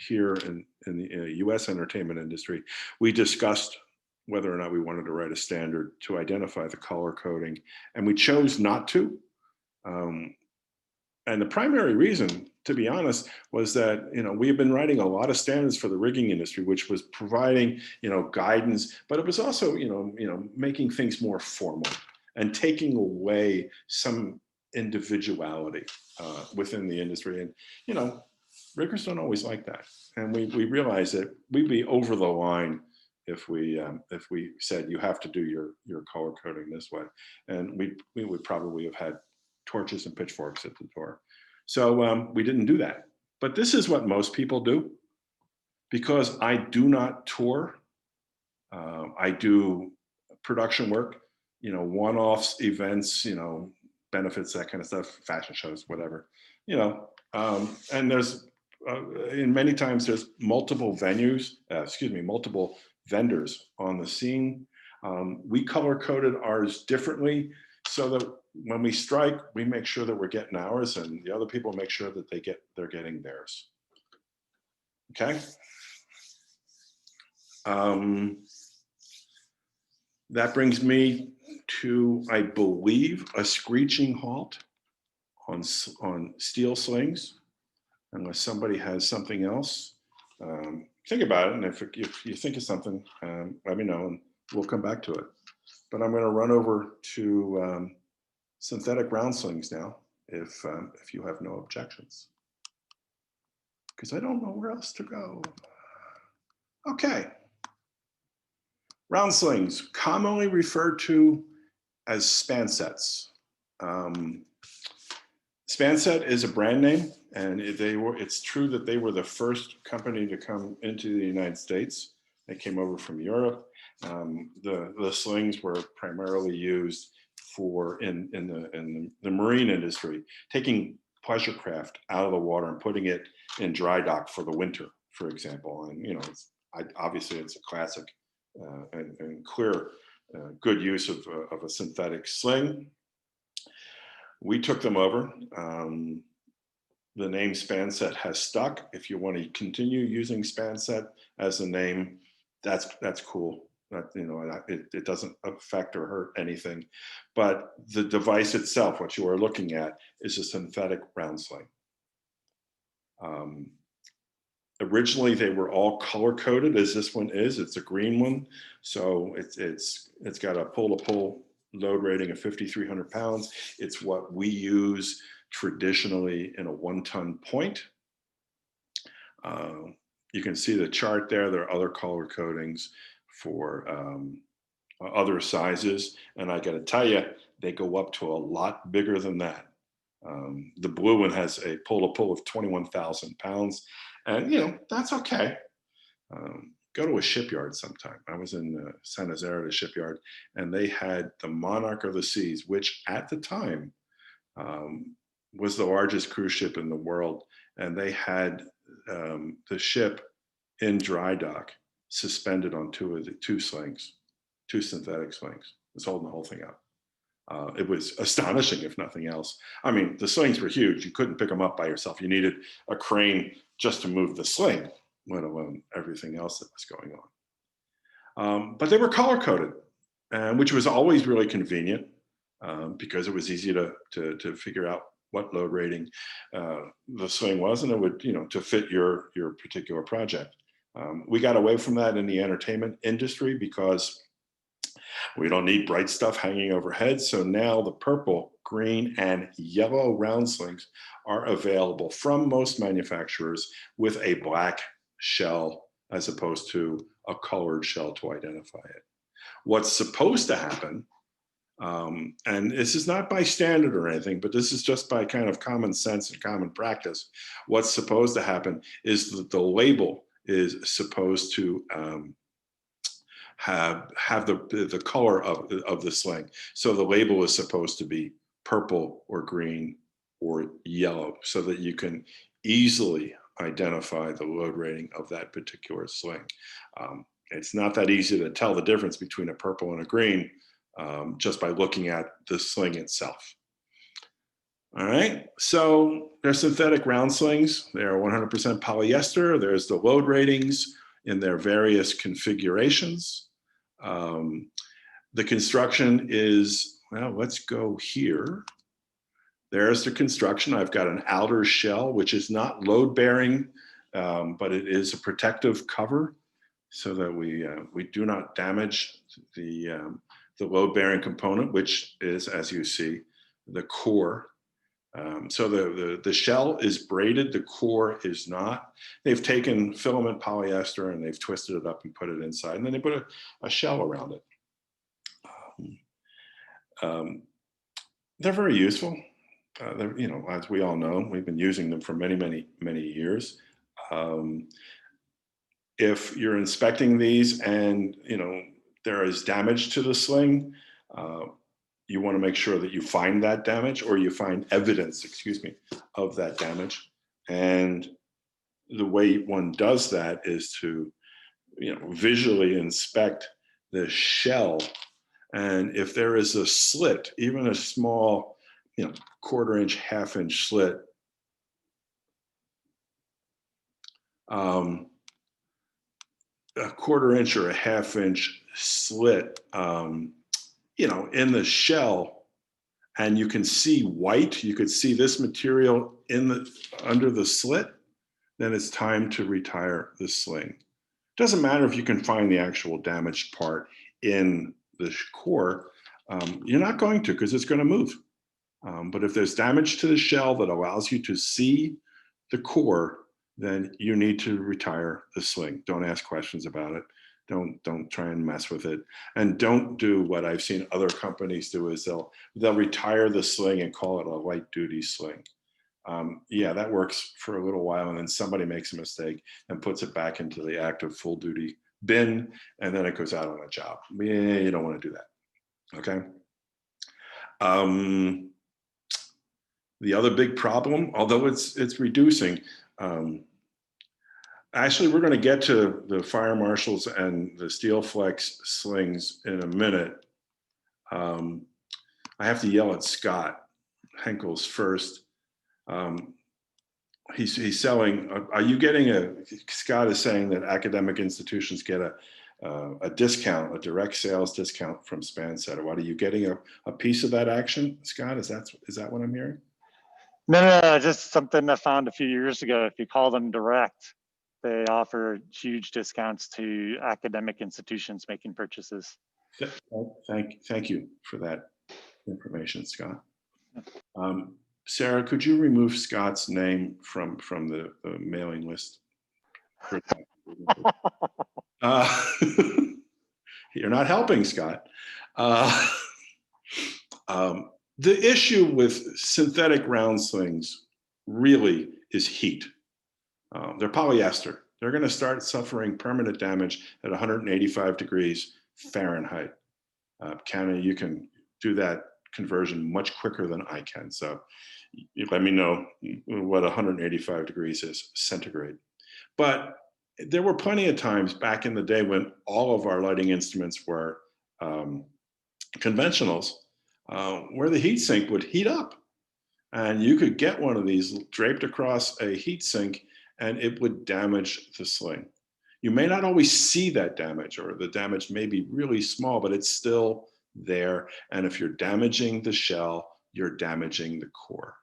here in the US entertainment industry, we discussed whether or not we wanted to write a standard to identify the color coding, and we chose not to. And the primary reason, to be honest, was that we have been writing a lot of standards for the rigging industry, which was providing guidance, but it was also making things more formal and taking away some individuality within the industry. And riggers don't always like that, and we realized that we'd be over the line if we said you have to do your color coding this way, and we would probably have had torches and pitchforks at the door. So we didn't do that. But this is what most people do. Because I do not tour, I do production work, one-offs, events, benefits, that kind of stuff, fashion shows, whatever, and there's in many times there's multiple venues, multiple vendors on the scene. We color coded ours differently so that when we strike, we make sure that we're getting ours, and the other people make sure that they're getting theirs. Okay. That brings me to, I believe, a screeching halt on steel slings, unless somebody has something else. Think about it, and if you think of something, let me know, and we'll come back to it. But I'm going to run over to synthetic round slings now, if you have no objections, because I don't know where else to go. Okay. Round slings, commonly referred to as spansets. Spanset is a brand name, and it's true that they were the first company to come into the United States. They came over from Europe. The slings were primarily used in the marine industry, taking pleasure craft out of the water and putting it in dry dock for the winter, for example. And obviously it's a classic and clear good use of a synthetic sling. We took them over. The name Spanset has stuck. If you want to continue using Spanset as a name, that's cool. It doesn't affect or hurt anything. But the device itself, what you are looking at, is a synthetic round sling. Originally, they were all color coded, as this one is. It's a green one, so it's got a pull-to-pull load rating of 5,300 pounds. It's what we use traditionally in a 1-ton point. You can see the chart there. There are other color codings for other sizes, and I got to tell you, they go up to a lot bigger than that. The blue one has a pull-to-pull of 21,000 pounds, and that's okay. go to a shipyard sometime. I was in San Jose at a shipyard, and they had the Monarch of the Seas, which at the time was the largest cruise ship in the world. And they had the ship in dry dock, suspended on two slings, two synthetic slings. It was holding the whole thing up. It was astonishing, if nothing else. I mean, the slings were huge. You couldn't pick them up by yourself. You needed a crane just to move the sling, let alone everything else that was going on. But they were color coded, which was always really convenient because it was easy to figure out what load rating the sling was, and it would, to fit your particular project. We got away from that in the entertainment industry because we don't need bright stuff hanging overhead. So now the purple, green, and yellow round slings are available from most manufacturers with a black shell as opposed to a colored shell to identify it. What's supposed to happen, and this is not by standard or anything, but this is just by kind of common sense and common practice. What's supposed to happen is that the label is supposed to have the color of the sling. So the label is supposed to be purple or green or yellow so that you can easily identify the load rating of that particular sling. It's not that easy to tell the difference between a purple and a green just by looking at the sling itself. All right, so they're synthetic round slings. They're 100% polyester. There's the load ratings in their various configurations. The construction is, well, let's go here. There's the construction. I've got an outer shell, which is not load bearing, but it is a protective cover so that we do not damage the load bearing component, which is, as you see, the core. So the shell is braided, the core is not. They've taken filament polyester and they've twisted it up and put it inside, and then they put a shell around it. They're very useful. As we all know, we've been using them for many, many, many years. If you're inspecting these and there is damage to the sling, you want to make sure that you find that damage, or you find evidence, of that damage. And the way one does that is to, visually inspect the shell. And if there is a slit, even a small, 1/4 inch, 1/2 inch slit, a 1/4 inch or a 1/2 inch slit, in the shell, and you can see white, you could see this material under the slit, then it's time to retire the sling. Doesn't matter if you can find the actual damaged part in the core, you're not going to, because it's going to move. But if there's damage to the shell that allows you to see the core, then you need to retire the sling. Don't ask questions about it. Don't try and mess with it, and don't do what I've seen other companies do, is they'll retire the sling and call it a light duty sling. Yeah, that works for a little while, and then somebody makes a mistake and puts it back into the active full duty bin, and then it goes out on a job. Yeah, you don't want to do that. Okay. The other big problem, although it's reducing, actually, we're going to get to the fire marshals and the steel flex slings in a minute. I have to yell at Scott Henkel's first. He's selling. Are you getting Scott is saying that academic institutions get a discount, a direct sales discount from Spansetter. What, are you getting a piece of that action, Scott? Is that what I'm hearing? No, just something I found a few years ago. If you call them direct, they offer huge discounts to academic institutions making purchases. Thank you for that information, Scott. Sarah, could you remove Scott's name from the mailing list? You're not helping, Scott. The issue with synthetic round slings really is heat. They're polyester. They're going to start suffering permanent damage at 185 degrees Fahrenheit. Canada, you can do that conversion much quicker than I can. So you let me know what 185 degrees is centigrade. But there were plenty of times back in the day when all of our lighting instruments were conventionals, where the heat sink would heat up. And you could get one of these draped across a heat sink and it would damage the sling. You may not always see that damage, or the damage may be really small, but it's still there. And if you're damaging the shell, you're damaging the core.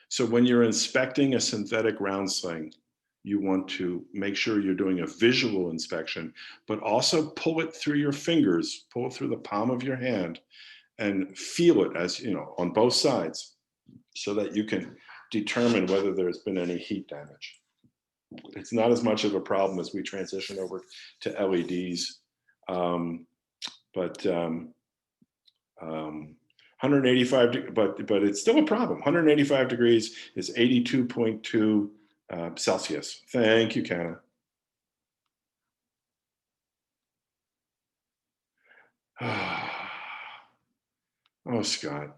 So when you're inspecting a synthetic round sling, you want to make sure you're doing a visual inspection, but also pull it through your fingers, pull it through the palm of your hand, and feel it, as you know, on both sides, so that you can determine whether there's been any heat damage. It's not as much of a problem as we transition over to LEDs, but 185, but it's still a problem. 185 degrees is 82.2 Celsius. Thank you, Canna. Oh, Scott.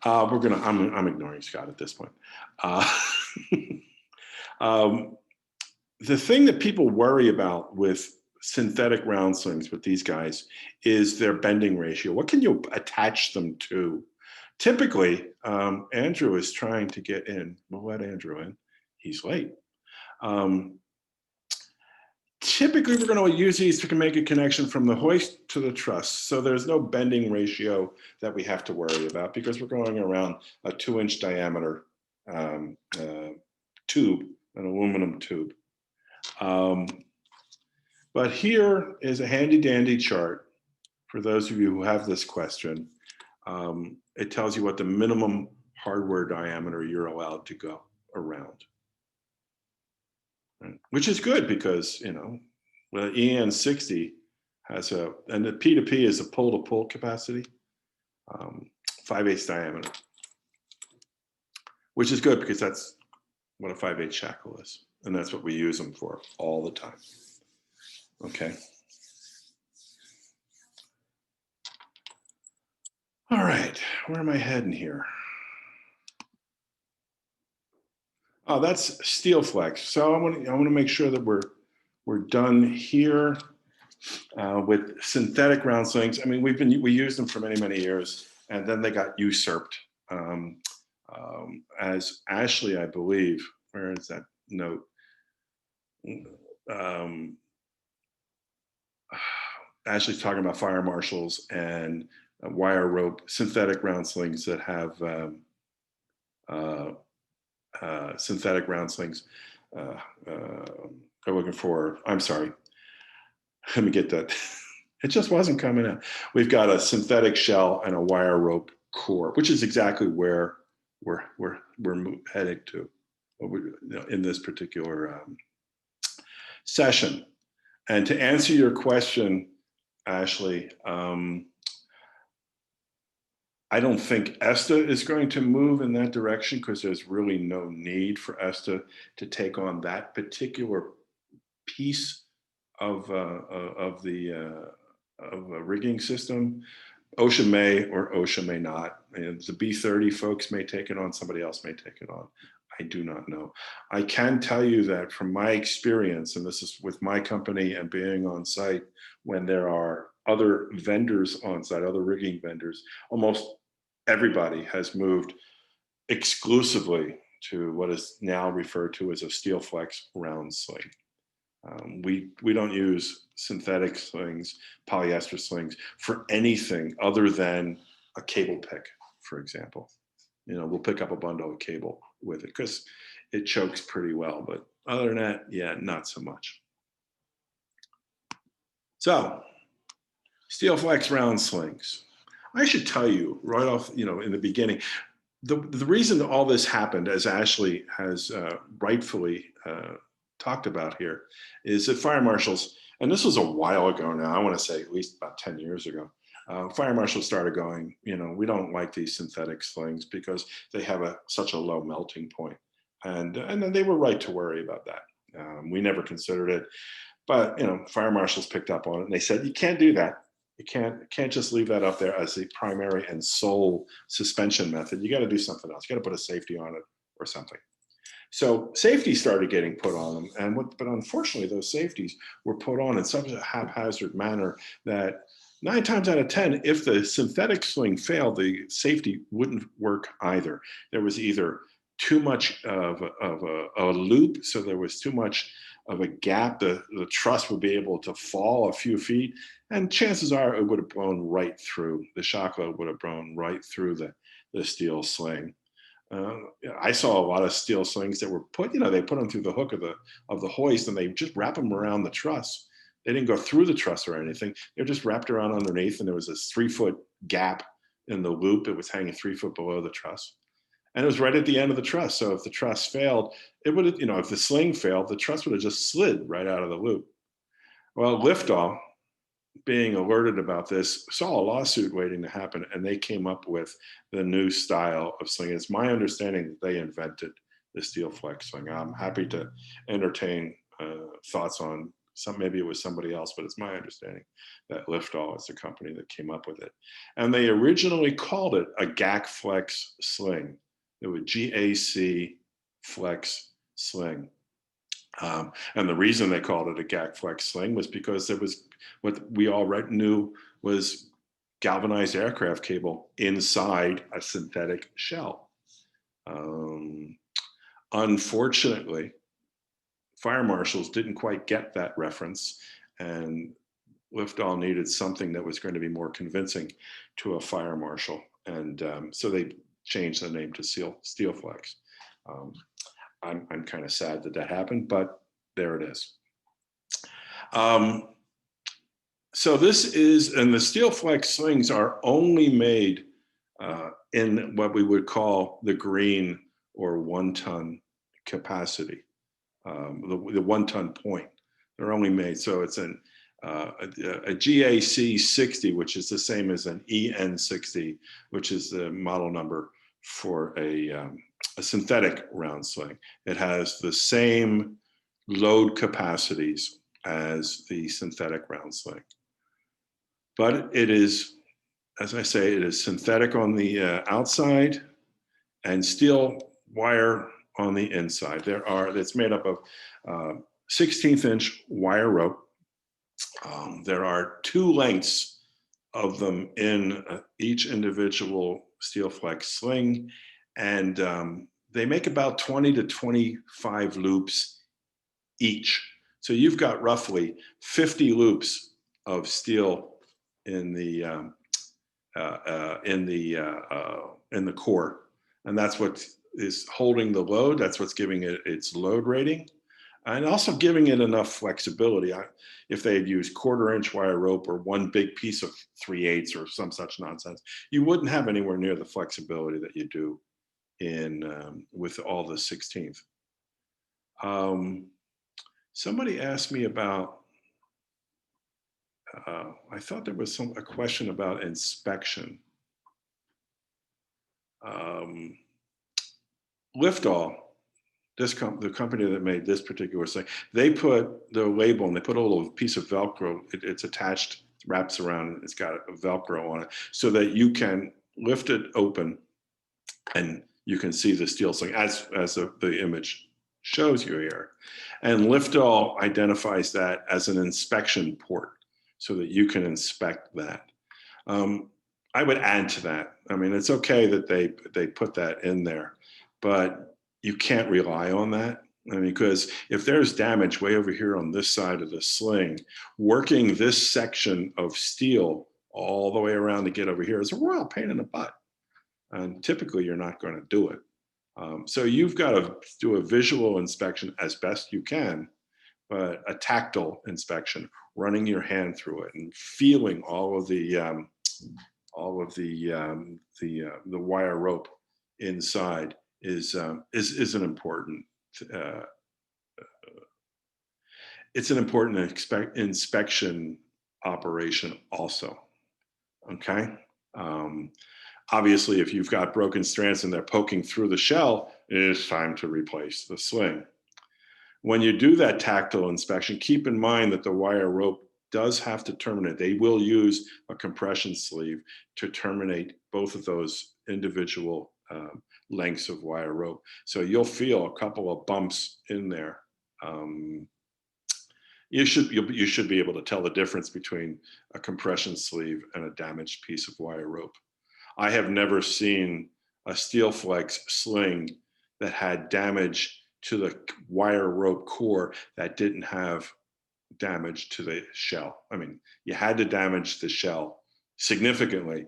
I'm ignoring Scott at this point. The thing that people worry about with synthetic round slings with these guys is their bending ratio. What can you attach them to? Typically, Andrew is trying to get in. We'll let Andrew in. He's late. Typically, we're going to use these to make a connection from the hoist to the truss. So there's no bending ratio that we have to worry about because we're going around a 2-inch diameter tube, an aluminum tube. But here is a handy dandy chart for those of you who have this question. It tells you what the minimum hardware diameter you're allowed to go around. Which is good because, you know, well, EN60 has and the P2P is a pull-to-pull capacity, 5/8 diameter, which is good because that's what a 5/8 shackle is. And that's what we use them for all the time. Okay. All right, where am I heading here? Oh, that's steel flex. So I want to make sure that we're done here with synthetic round slings. I mean, we used them for many years, and then they got usurped. As Ashley, I believe, where is that note? Ashley's talking about fire marshals and wire rope synthetic round slings that have synthetic round slings. I'm looking for, I'm sorry. Let me get that. It just wasn't coming out. We've got a synthetic shell and a wire rope core, which is exactly where we're heading to in this particular session. And to answer your question, Ashley, I don't think ESTA is going to move in that direction because there's really no need for ESTA to take on that particular piece of a rigging system. OSHA may or OSHA may not. And the B30 folks may take it on, somebody else may take it on. I do not know. I can tell you that from my experience, and this is with my company and being on site, when there are other vendors on site, other rigging vendors, almost everybody has moved exclusively to what is now referred to as a steel flex round sling. We don't use synthetic slings, polyester slings for anything other than a cable pick, for example. You know, we'll pick up a bundle of cable with it because it chokes pretty well. But other than that, yeah, not so much. So, steel flex round slings. I should tell you right off, you know, in the beginning, the reason that all this happened, as Ashley has rightfully talked about here, is that fire marshals, and this was a while ago now, I want to say at least about 10 years ago, fire marshals started going, you know, we don't like these synthetic slings because they have such a low melting point. And then they were right to worry about that. We never considered it, but fire marshals picked up on it and they said, you can't do that. You can't just leave that up there as the primary and sole suspension method. You got to do something else. You got to put a safety on it or something. So safety started getting put on them, but unfortunately, those safeties were put on in such a haphazard manner that 9 times out of 10, if the synthetic sling failed, the safety wouldn't work either. There was either too much of a loop, so there was too much of a gap. The truss would be able to fall a few feet, and chances are it would have blown right through. The shackle would have blown right through the steel sling. I saw a lot of steel slings that were put, they put them through the hook of the hoist, and they just wrap them around the truss. They didn't go through the truss or anything. They're just wrapped around underneath, and there was this 3-foot gap in the loop. It was hanging 3 foot below the truss. And it was right at the end of the truss. So if the truss failed, it would have, if the sling failed, the truss would have just slid right out of the loop. Well, Liftoff, being alerted about this, saw a lawsuit waiting to happen, and they came up with the new style of sling. It's my understanding that they invented the steel flex sling. I'm happy to entertain thoughts on maybe it was somebody else, but it's my understanding that Liftoff is the company that came up with it. And they originally called it a GAC flex sling. It was GAC flex sling. And the reason they called it a GAC flex sling was because there was what we all knew was galvanized aircraft cable inside a synthetic shell. Unfortunately, fire marshals didn't quite get that reference, and Liftoff needed something that was going to be more convincing to a fire marshal, and so they changed the name to Steel Flex. I'm kind of sad that happened, but there it is. So this is, and the Steel Flex slings are only made in what we would call the green or 1 ton capacity, the 1 ton point. They're only made, so it's a GAC 60, which is the same as an EN 60, which is the model number for a synthetic round sling. It has the same load capacities as the synthetic round sling. But it is, as I say, it is synthetic on the outside and steel wire on the inside. It's made up of 16th inch wire rope. There are 2 lengths of them in each individual Steel Flex sling, and they make about 20 to 25 loops each. So you've got roughly 50 loops of steel in the core, and that's what is holding the load. That's what's giving it its load rating, and also giving it enough flexibility. If they had used 1/4 inch wire rope or one big piece of 3/8 or some such nonsense, you wouldn't have anywhere near the flexibility that you do in with all the 16th. Somebody asked me about, I thought there was a question about inspection. Liftoff, the company that made this particular thing, they put the label and they put a little piece of Velcro. It's attached, wraps around, it's got a Velcro on it so that you can lift it open and you can see the steel sling as the image shows you here. And Liftoff identifies that as an inspection port so that you can inspect that. I would add to that. I mean, it's okay that they put that in there, but you can't rely on that. I mean, because if there's damage way over here on this side of the sling, working this section of steel all the way around to get over here is a royal pain in the butt. And typically you're not going to do it. So you've got to do a visual inspection as best you can, but a tactile inspection, running your hand through it and feeling all of the wire rope inside is an important. It's an important inspection operation also. Okay. Obviously, if you've got broken strands and they're poking through the shell, it is time to replace the sling. When you do that tactile inspection, keep in mind that the wire rope does have to terminate. They will use a compression sleeve to terminate both of those individual lengths of wire rope. So you'll feel a couple of bumps in there. You should be able to tell the difference between a compression sleeve and a damaged piece of wire rope. I have never seen a steel flex sling that had damage to the wire rope core that didn't have damage to the shell. I mean, you had to damage the shell significantly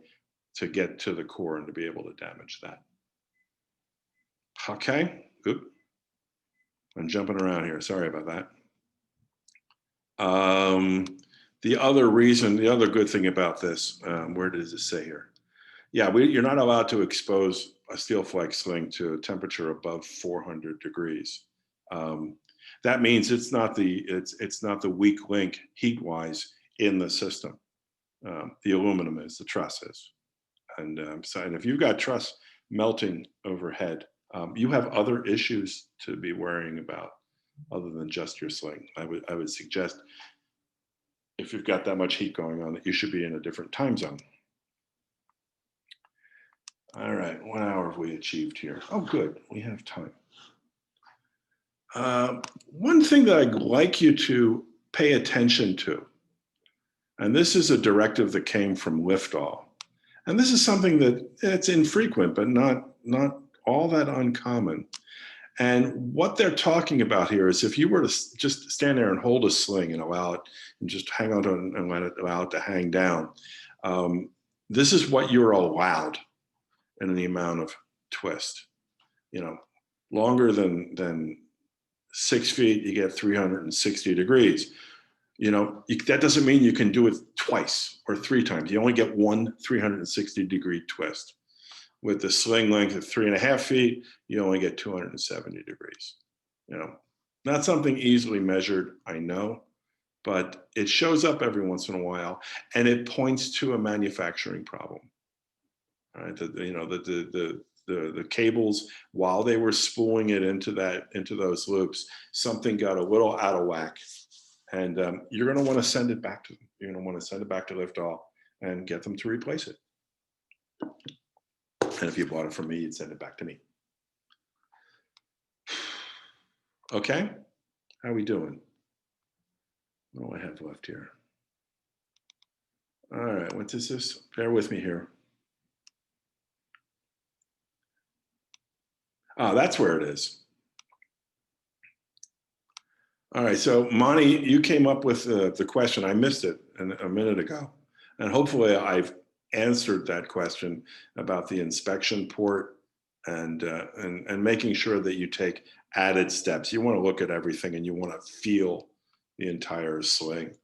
to get to the core and to be able to damage that. Okay, good. I'm jumping around here. Sorry about that. The other good thing about this, where does it say here? Yeah, you're not allowed to expose a steel flex sling to a temperature above 400 degrees. That means it's not the weak link heat-wise in the system. The aluminum is, the truss is, and if you've got truss melting overhead, you have other issues to be worrying about other than just your sling. I would suggest, if you've got that much heat going on, that you should be in a different time zone. All right, 1 hour have we achieved here? Oh, good, we have time. One thing that I'd like you to pay attention to, and this is a directive that came from Liftall, and this is something that it's infrequent, but not all that uncommon. And what they're talking about here is, if you were to just stand there and hold a sling and allow it, and just hang on to it and allow it to hang down, this is what you're allowed in the amount of twist. You know, longer than 6 feet, you get 360 degrees. You know, that doesn't mean you can do it twice or 3 times. You only get one 360-degree twist. With the sling length of 3.5 feet, you only get 270 degrees. You know, not something easily measured, I know, but it shows up every once in a while, and it points to a manufacturing problem. All right, the cables, while they were spooling it into those loops, something got a little out of whack, and you're going to want to send it back to them. You're going to want to send it back to Liftall and get them to replace it. And if you bought it from me, you'd send it back to me. Okay, how are we doing? What do I have left here? All right, what is this? Bear with me here. Ah, that's where it is. All right, so Monty, you came up with the question. I missed it a minute ago. And hopefully I've answered that question about the inspection port and making sure that you take added steps. You want to look at everything and you want to feel the entire sling.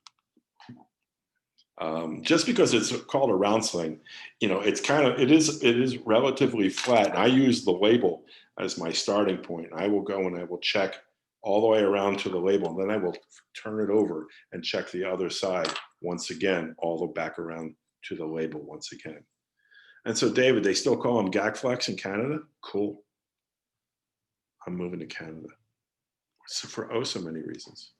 Just because it's called a round sling, you know, it is relatively flat. And I use the label as my starting point. I will go and I will check all the way around to the label, and then I will turn it over and check the other side once again, all the back around to the label once again. And so, David, they still call them Gagflex in Canada? Cool. I'm moving to Canada. So for so many reasons.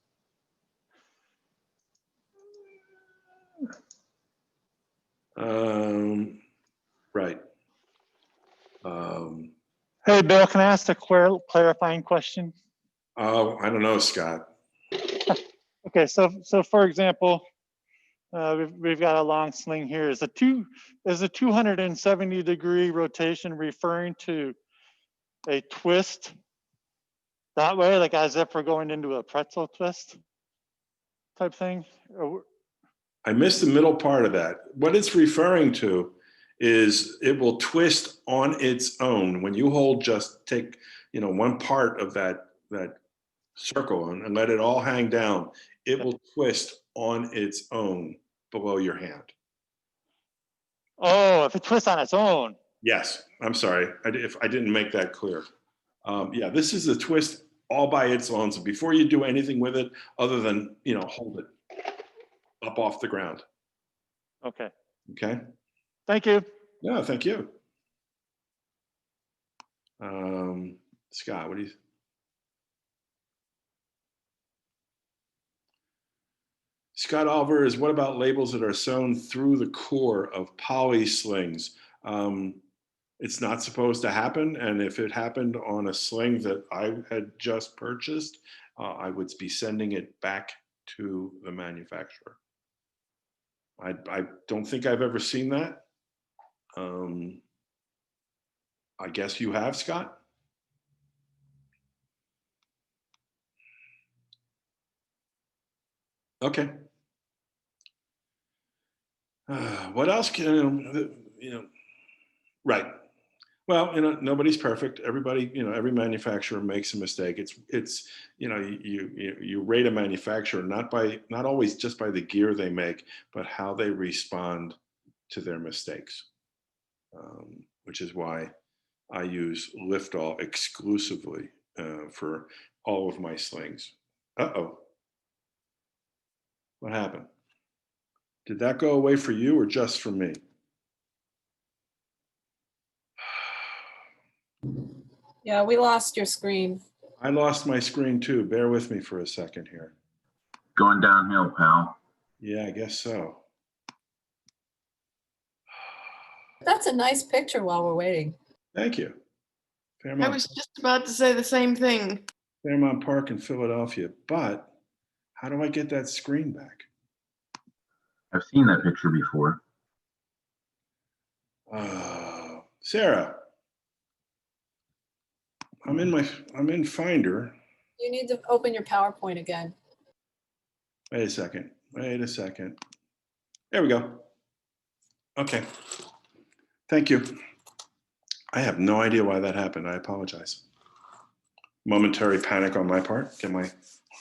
Right. Hey, Bill, can I ask a clarifying question? Oh, I don't know, Scott. Okay, so for example, we've got a long sling here. Is a 270-degree rotation referring to a twist that way, like as if we're going into a pretzel twist type thing? I missed the middle part of that. What it's referring to is it will twist on its own. When you take, you know, one part of that circle and let it all hang down, it will twist on its own below your hand. Oh, if it twists on its own. Yes, I'm sorry if I didn't make that clear. Yeah, this is the twist all by its own. So before you do anything with it, other than, you know, hold it up off the ground. Okay. Okay. Thank you. No, thank you. Scott, what do you? Scott Oliver is, what about labels that are sewn through the core of poly slings? It's not supposed to happen. And if it happened on a sling that I had just purchased, I would be sending it back to the manufacturer. I don't think I've ever seen that. I guess you have, Scott? Okay. What else can, right. Well, nobody's perfect. Everybody, every manufacturer makes a mistake. It's, you rate a manufacturer not always just by the gear they make, but how they respond to their mistakes, which is why I use Liftall exclusively for all of my slings. Uh-oh. What happened? Did that go away for you or just for me? Yeah, we lost your screen. I lost my screen too. Bear with me for a second here. Going downhill, pal. Yeah, I guess so. That's a nice picture while we're waiting. Thank you. I Fairmont, was just about to say the same thing. Fairmont Park in Philadelphia. But how do I get that screen back? I've seen that picture before. Sarah, I'm in Finder. You need to open your PowerPoint again. Wait a second. There we go. Okay. Thank you. I have no idea why that happened. I apologize. Momentary panic on my part. Get my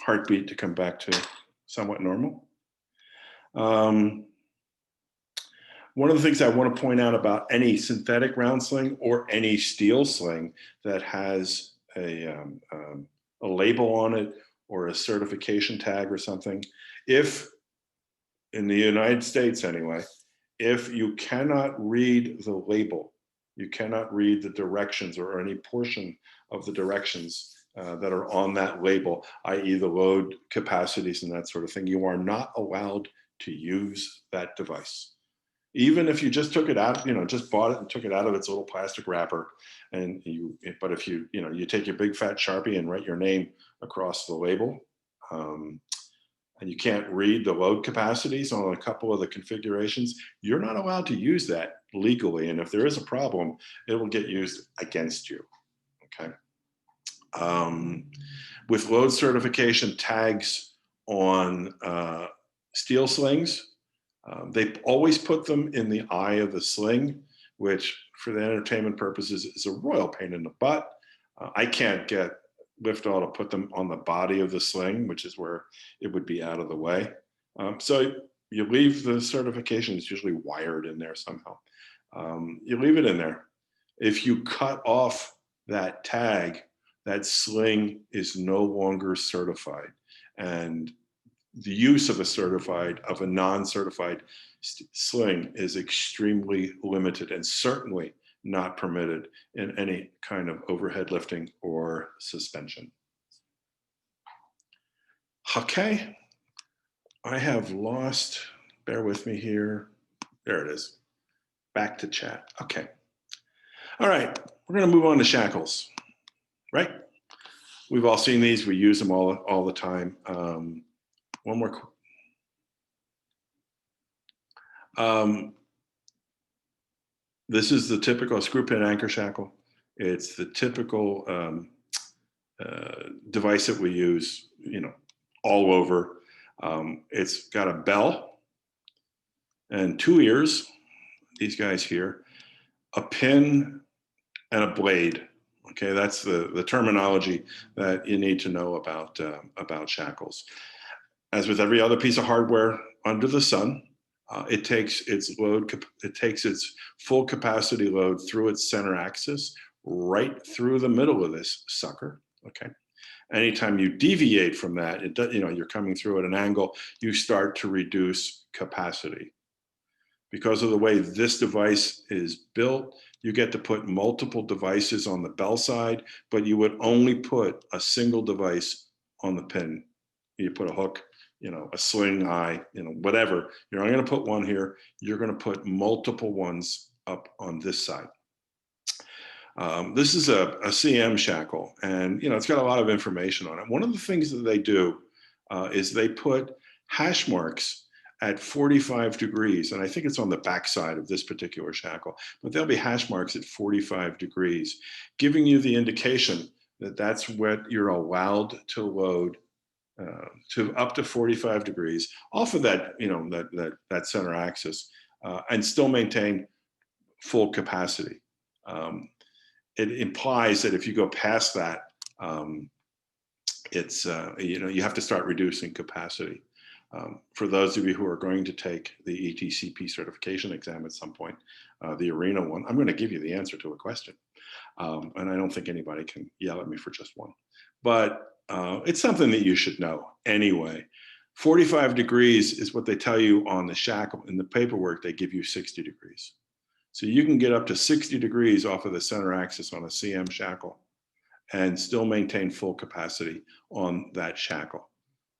heartbeat to come back to somewhat normal. One of the things I want to point out about any synthetic round sling or any steel sling that has a label on it or a certification tag or something, if in the United States anyway, if you cannot read the label, you cannot read the directions or any portion of the directions that are on that label, i.e. the load capacities and that sort of thing, you are not allowed to use that device. Even if you just took it out, just bought it and took it out of its little plastic wrapper, but if you take your big fat Sharpie and write your name across the label, and you can't read the load capacities on a couple of the configurations, you're not allowed to use that legally. And if there is a problem, it will get used against you, okay? With load certification tags on steel slings, they always put them in the eye of the sling, which for the entertainment purposes is a royal pain in the butt. I can't get Liftall to put them on the body of the sling, which is where it would be out of the way. So you leave the certification, it's usually wired in there somehow. You leave it in there. If you cut off that tag, that sling is no longer certified. And the use of a non-certified sling is extremely limited and certainly not permitted in any kind of overhead lifting or suspension. Okay, I have lost, bear with me here. There it is, back to chat. Okay, all right, we're gonna move on to shackles, right? We've all seen these, we use them all the time. One more. This is the typical screw pin anchor shackle. It's the typical device that we use, all over. It's got a bell and two ears, these guys here, a pin and a blade. Okay, that's the terminology that you need to know about shackles. As with every other piece of hardware under the sun, it takes its full capacity load through its center axis, right through the middle of this sucker. Okay. Anytime you deviate from that, you're coming through at an angle, you start to reduce capacity. Because of the way this device is built, you get to put multiple devices on the bell side, but you would only put a single device on the pin. You put a hook, a sling eye, whatever. You're only going to put one here. You're going to put multiple ones up on this side. This is a CM shackle, and it's got a lot of information on it. One of the things that they do is they put hash marks at 45 degrees, and I think it's on the back side of this particular shackle, but there'll be hash marks at 45 degrees, giving you the indication that that's what you're allowed to load to up to 45 degrees off of that, that center axis, and still maintain full capacity. It implies that if you go past that, it's you have to start reducing capacity. For those of you who are going to take the ETCP certification exam at some point, the arena one, I'm going to give you the answer to a question, and I don't think anybody can yell at me for just one, but it's something that you should know anyway. 45 degrees is what they tell you on the shackle. In the paperwork, they give you 60 degrees. So you can get up to 60 degrees off of the center axis on a CM shackle and still maintain full capacity on that shackle.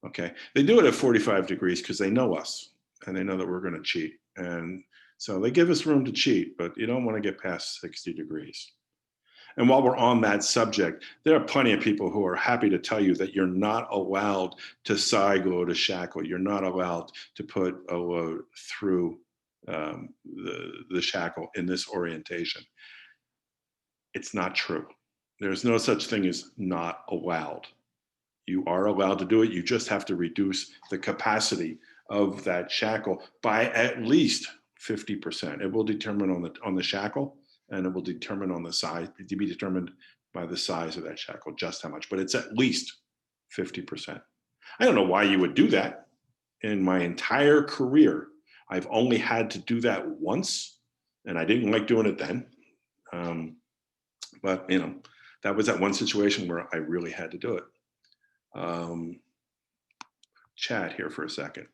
Okay, they do it at 45 degrees because they know us and they know that we're going to cheat. And so they give us room to cheat, but you don't want to get past 60 degrees. And while we're on that subject, there are plenty of people who are happy to tell you that you're not allowed to side load a shackle. You're not allowed to put a load through the shackle in this orientation. It's not true. There's no such thing as not allowed. You are allowed to do it. You just have to reduce the capacity of that shackle by at least 50%. It will determine on the shackle, and it will determine on the size, to be determined by the size of that shackle, just how much, but it's at least 50%. I don't know why you would do that. In my entire career, I've only had to do that once, and I didn't like doing it then. But that was that one situation where I really had to do it. Chat here for a second.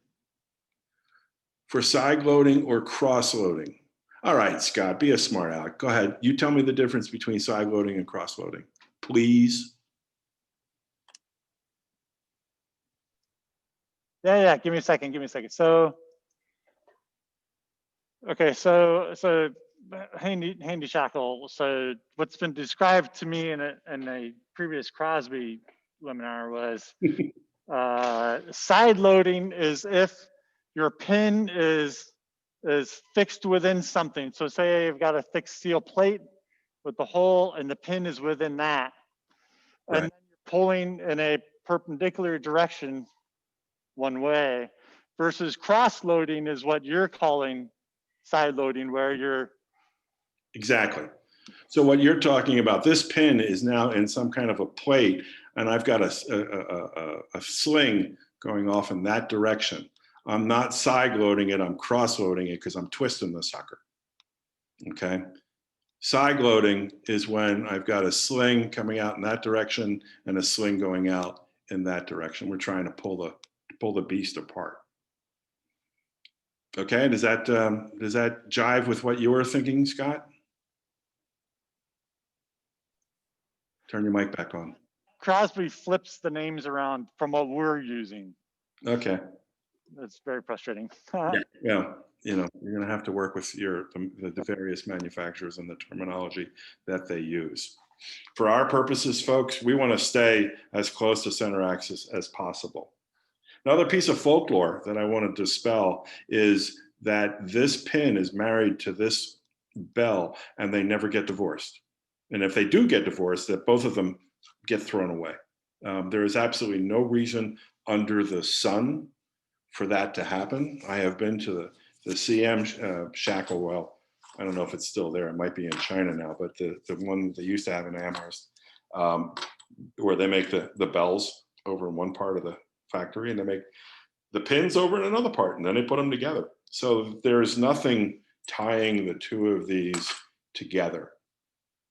For side loading or cross loading. All right, Scott, be a smart aleck. Go ahead. You tell me the difference between side loading and cross loading, please. Yeah. Give me a second. So, okay. So handy shackle. So what's been described to me in a previous Crosby webinar was side loading is if your pin is fixed within something. So say you've got a thick steel plate with the hole and the pin is within that. Right. And then you're pulling in a perpendicular direction one way, versus cross loading is what you're calling side loading, where you're. Exactly. So what you're talking about, this pin is now in some kind of a plate, and I've got a sling going off in that direction. I'm not side loading it, I'm cross loading it because I'm twisting the sucker. Okay. Side loading is when I've got a sling coming out in that direction and a sling going out in that direction. We're trying to pull the beast apart. Okay, does that jive with what you were thinking, Scott? Turn your mic back on. Crosby flips the names around from what we're using. Okay. That's very frustrating. Yeah, you're going to have to work with the various manufacturers and the terminology that they use. For our purposes, folks, we want to stay as close to center axis as possible. Another piece of folklore that I want to dispel is that this pin is married to this bell and they never get divorced. And if they do get divorced, that both of them get thrown away. There is absolutely no reason under the sun for that to happen. I have been to the CM shackle. Well, I don't know if it's still there. It might be in China now, but the one they used to have in Amherst, where they make the bells over in one part of the factory and they make the pins over in another part, and then they put them together. So there's nothing tying the two of these together.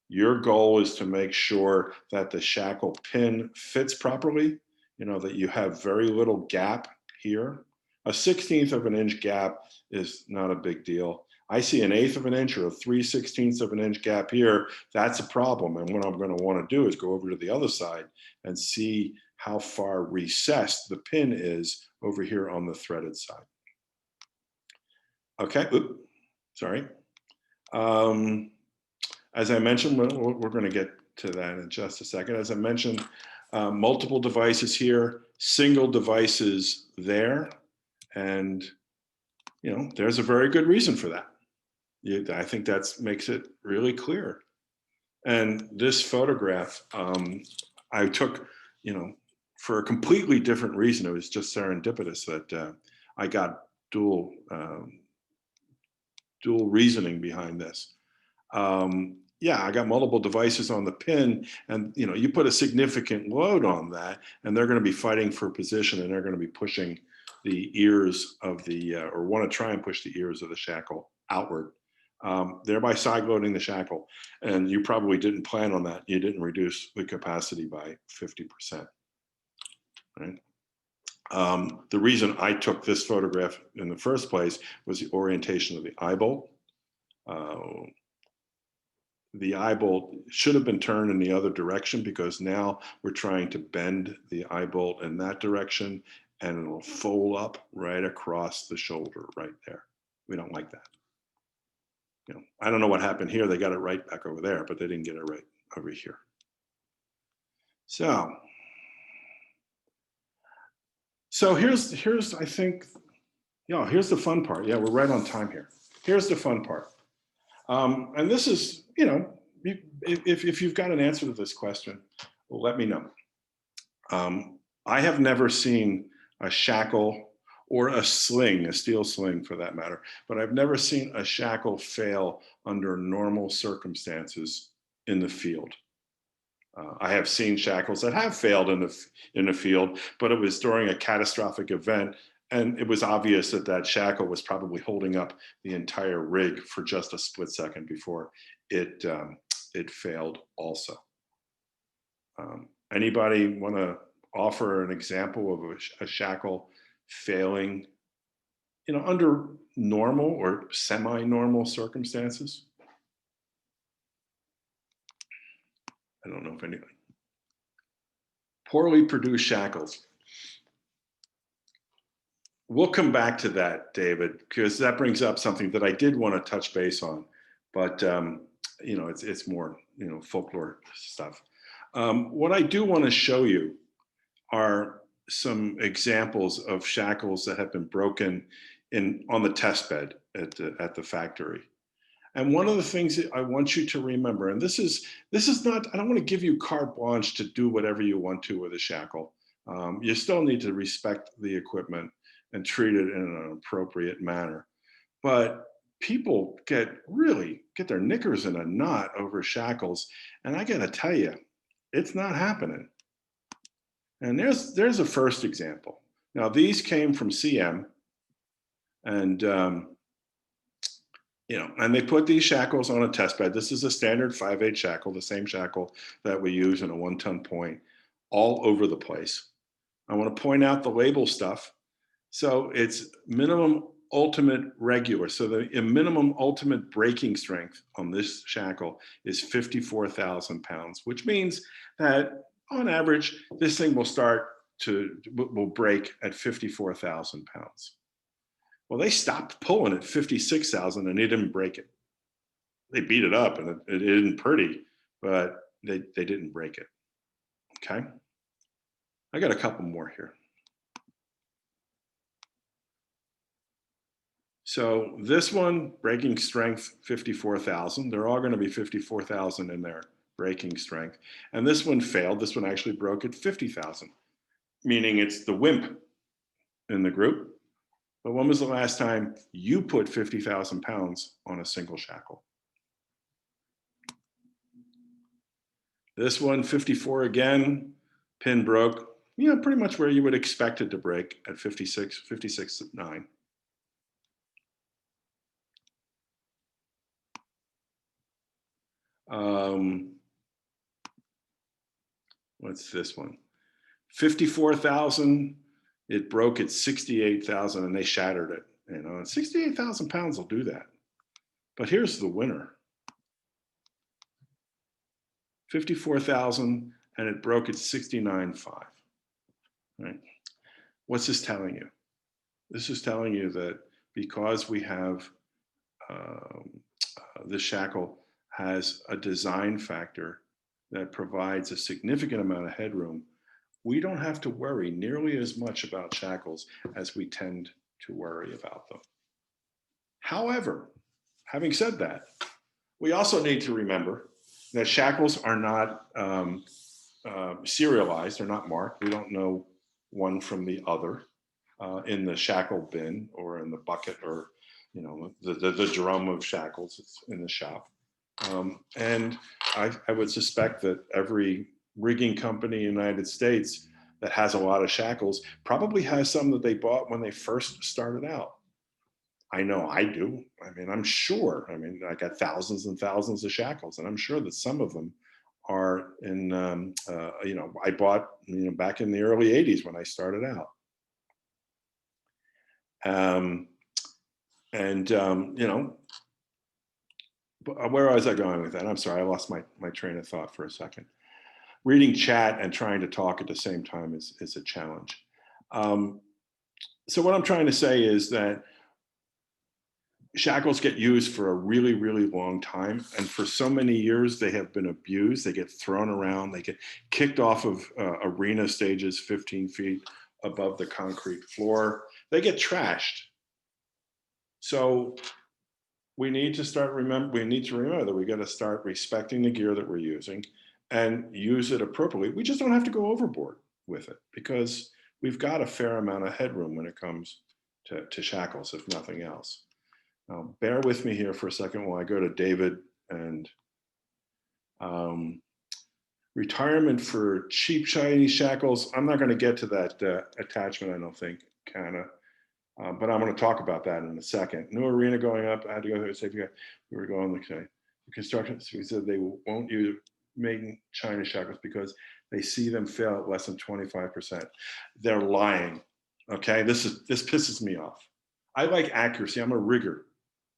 Your goal is to make sure that the shackle pin fits properly, that you have very little gap here. A 1/16 of an inch gap is not a big deal. I see an 1/8 of an inch or a 3/16 of an inch gap here. That's a problem. And what I'm going to want to do is go over to the other side and see how far recessed the pin is over here on the threaded side. Okay, oops, sorry. As I mentioned, we're going to get to that in just a second. As I mentioned, multiple devices here, single devices there, and there's a very good reason for that. I think that makes it really clear. And this photograph I took, for a completely different reason. It was just serendipitous that I got dual reasoning behind this. Yeah, I got multiple devices on the pin, and you put a significant load on that, and they're going to be fighting for position, and they're going to be pushing the ears of the, or want to try and push the ears of the shackle outward, thereby side loading the shackle. And you probably didn't plan on that. You didn't reduce the capacity by 50%. Right? The reason I took this photograph in the first place was the orientation of the eye bolt. The eye bolt should have been turned in the other direction, because now we're trying to bend the eye bolt in that direction, and it'll fold up right across the shoulder right there. We don't like that. I don't know what happened here. They got it right back over there, but they didn't get it right over here. So here's I think, here's the fun part. Yeah, we're right on time here. Here's the fun part. And this is, if you've got an answer to this question, well, let me know. I have never seen a shackle or a sling, a steel sling for that matter, but I've never seen a shackle fail under normal circumstances in the field. I have seen shackles that have failed in the field, but it was during a catastrophic event, and it was obvious that that shackle was probably holding up the entire rig for just a split second before it failed also. Anybody want to offer an example of a shackle failing, under normal or semi-normal circumstances? I don't know if anybody. Poorly produced shackles. We'll come back to that, David, because that brings up something that I did want to touch base on, but it's more folklore stuff. What I do want to show you are some examples of shackles that have been broken on the test bed at the factory. And one of the things that I want you to remember, and this is not, I don't want to give you carte blanche to do whatever you want to with a shackle. You still need to respect the equipment and treat it in an appropriate manner. But people get their knickers in a knot over shackles. And I got to tell you, it's not happening. And there's a first example. Now, these came from CM, and and they put these shackles on a test bed. This is a standard 5/8 shackle, the same shackle that we use in a 1-ton point, all over the place. I want to point out the label stuff. So it's minimum ultimate regular. So the minimum ultimate breaking strength on this shackle is 54,000 pounds, which means that on average, this thing will break at 54,000 pounds. Well, they stopped pulling at 56,000 and they didn't break it. They beat it up and it isn't pretty, but they didn't break it. Okay. I got a couple more here. So this one, breaking strength, 54,000. They're all going to be 54,000 in their breaking strength. And this one failed. This one actually broke at 50,000, meaning it's the wimp in the group. But when was the last time you put 50,000 pounds on a single shackle? This one, 54 again, pin broke, pretty much where you would expect it to break at 56.9. What's this one? 54,000. It broke at 68,000 and they shattered it. And 68,000 pounds will do that. But here's the winner. 54,000 and it broke at 69.5. right? What's this telling you? This is telling you that because we have the shackle has a design factor that provides a significant amount of headroom, we don't have to worry nearly as much about shackles as we tend to worry about them. However, having said that, we also need to remember that shackles are not serialized, they're not marked. We don't know one from the other in the shackle bin or in the bucket or the drum of shackles in the shop. And I would suspect that every rigging company in the United States that has a lot of shackles probably has some that they bought when they first started out. I know I do. I mean, I'm sure. I mean, I got thousands and thousands of shackles, and I'm sure that some of them are in, I bought, back in the early 80s when I started out. Where was I going with that? I'm sorry, I lost my train of thought for a second. Reading chat and trying to talk at the same time is a challenge. So what I'm trying to say is that shackles get used for a really, really long time. And for so many years, they have been abused. They get thrown around. They get kicked off of arena stages 15 feet above the concrete floor. They get trashed. So we need to remember that we got to start respecting the gear that we're using and use it appropriately. We just don't have to go overboard with it because we've got a fair amount of headroom when it comes to shackles, if nothing else. Now, bear with me here for a second while I go to David and retirement for cheap, shiny shackles. I'm not going to get to that attachment, I don't think, kind of. But I'm going to talk about that in a second. New arena going up. I had to go there. Say, we were going the construction. So we said they won't use made in China shackles because they see them fail at less than 25%. They're lying. Okay, this pisses me off. I like accuracy. I'm a rigger.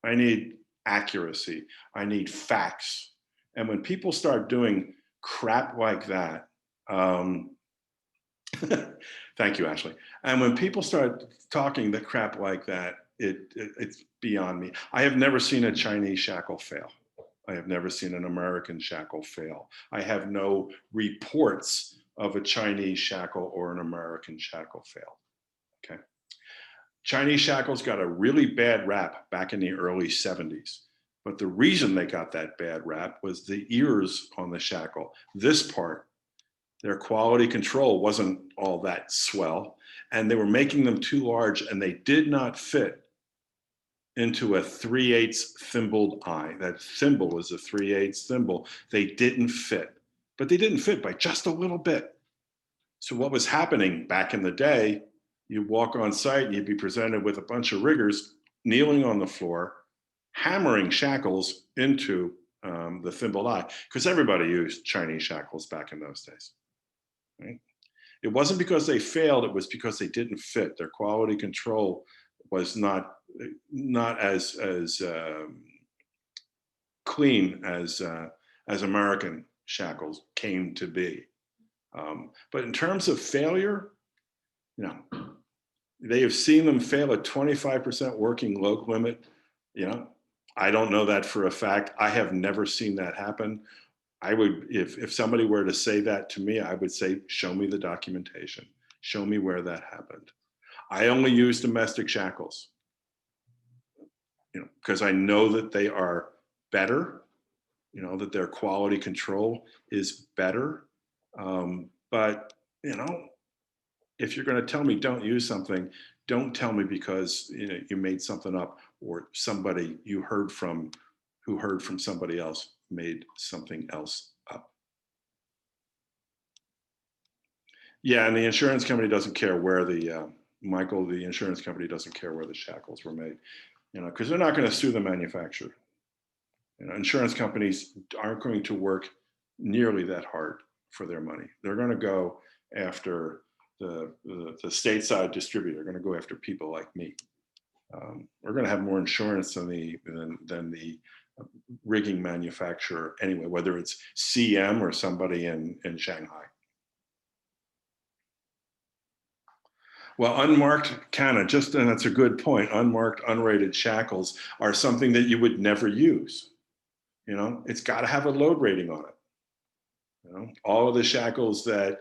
I need accuracy. I need facts. And when people start doing crap like that, thank you, Ashley. And when people start talking the crap like that, it's beyond me. I have never seen a Chinese shackle fail. I have never seen an American shackle fail. I have no reports of a Chinese shackle or an American shackle fail. Okay. Chinese shackles got a really bad rap back in the early 70s. But the reason they got that bad rap was the ears on the shackle. This part, their quality control wasn't all that swell, and they were making them too large, and they did not fit into a 3/8 thimbled eye. That thimble is a 3/8 thimble. They didn't fit, but they didn't fit by just a little bit. So what was happening back in the day, you walk on site and you'd be presented with a bunch of riggers kneeling on the floor, hammering shackles into the thimbled eye, because everybody used Chinese shackles back in those days. Right? It wasn't because they failed, it was because they didn't fit. Their quality control was not as clean as American shackles came to be. But in terms of failure, they have seen them fail at 25% working load limit. I don't know that for a fact. I have never seen that happen. I would, if somebody were to say that to me, I would say, show me the documentation. Show me where that happened. I only use domestic shackles, because I know that they are better, that their quality control is better. But, if you're going to tell me don't use something, don't tell me because you made something up or somebody you heard from who heard from somebody else made something else up. Yeah, and the insurance company doesn't care where the insurance company doesn't care where the shackles were made, because they're not going to sue the manufacturer. Insurance companies aren't going to work nearly that hard for their money. They're going to go after the stateside distributor. They're going to go after people like me. We're going to have more insurance than the rigging manufacturer anyway, whether it's CM or somebody in Shanghai. Well, unmarked just, and that's a good point. Unmarked, unrated shackles are something that you would never use. You know, it's got to have a load rating on it. You know, all of the shackles that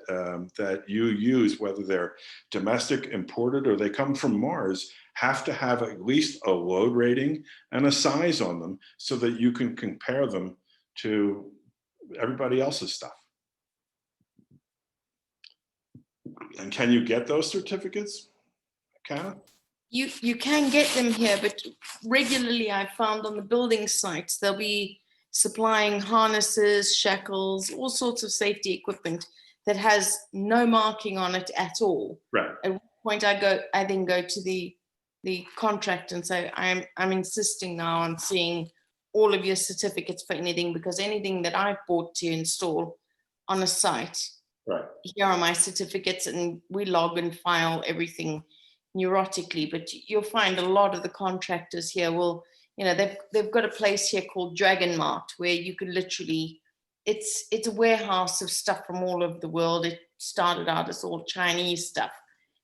that you use, whether they're domestic, imported, or they come from Mars, have to have at least a load rating and a size on them so that you can compare them to everybody else's stuff. And can you get those certificates, Kana? You can get them here, but regularly I've found on the building sites, they'll be supplying harnesses, shackles, all sorts of safety equipment that has no marking on it at all. Right. At one point I then go to the contract and say, I'm insisting now on seeing all of your certificates for anything, because anything that I've bought to install on a site, Right. here are my certificates, and we log and file everything neurotically. But you'll find a lot of the contractors here will, you know, they've got a place here called Dragon Mart, where you can literally, it's a warehouse of stuff from all over the world. It started out as all Chinese stuff,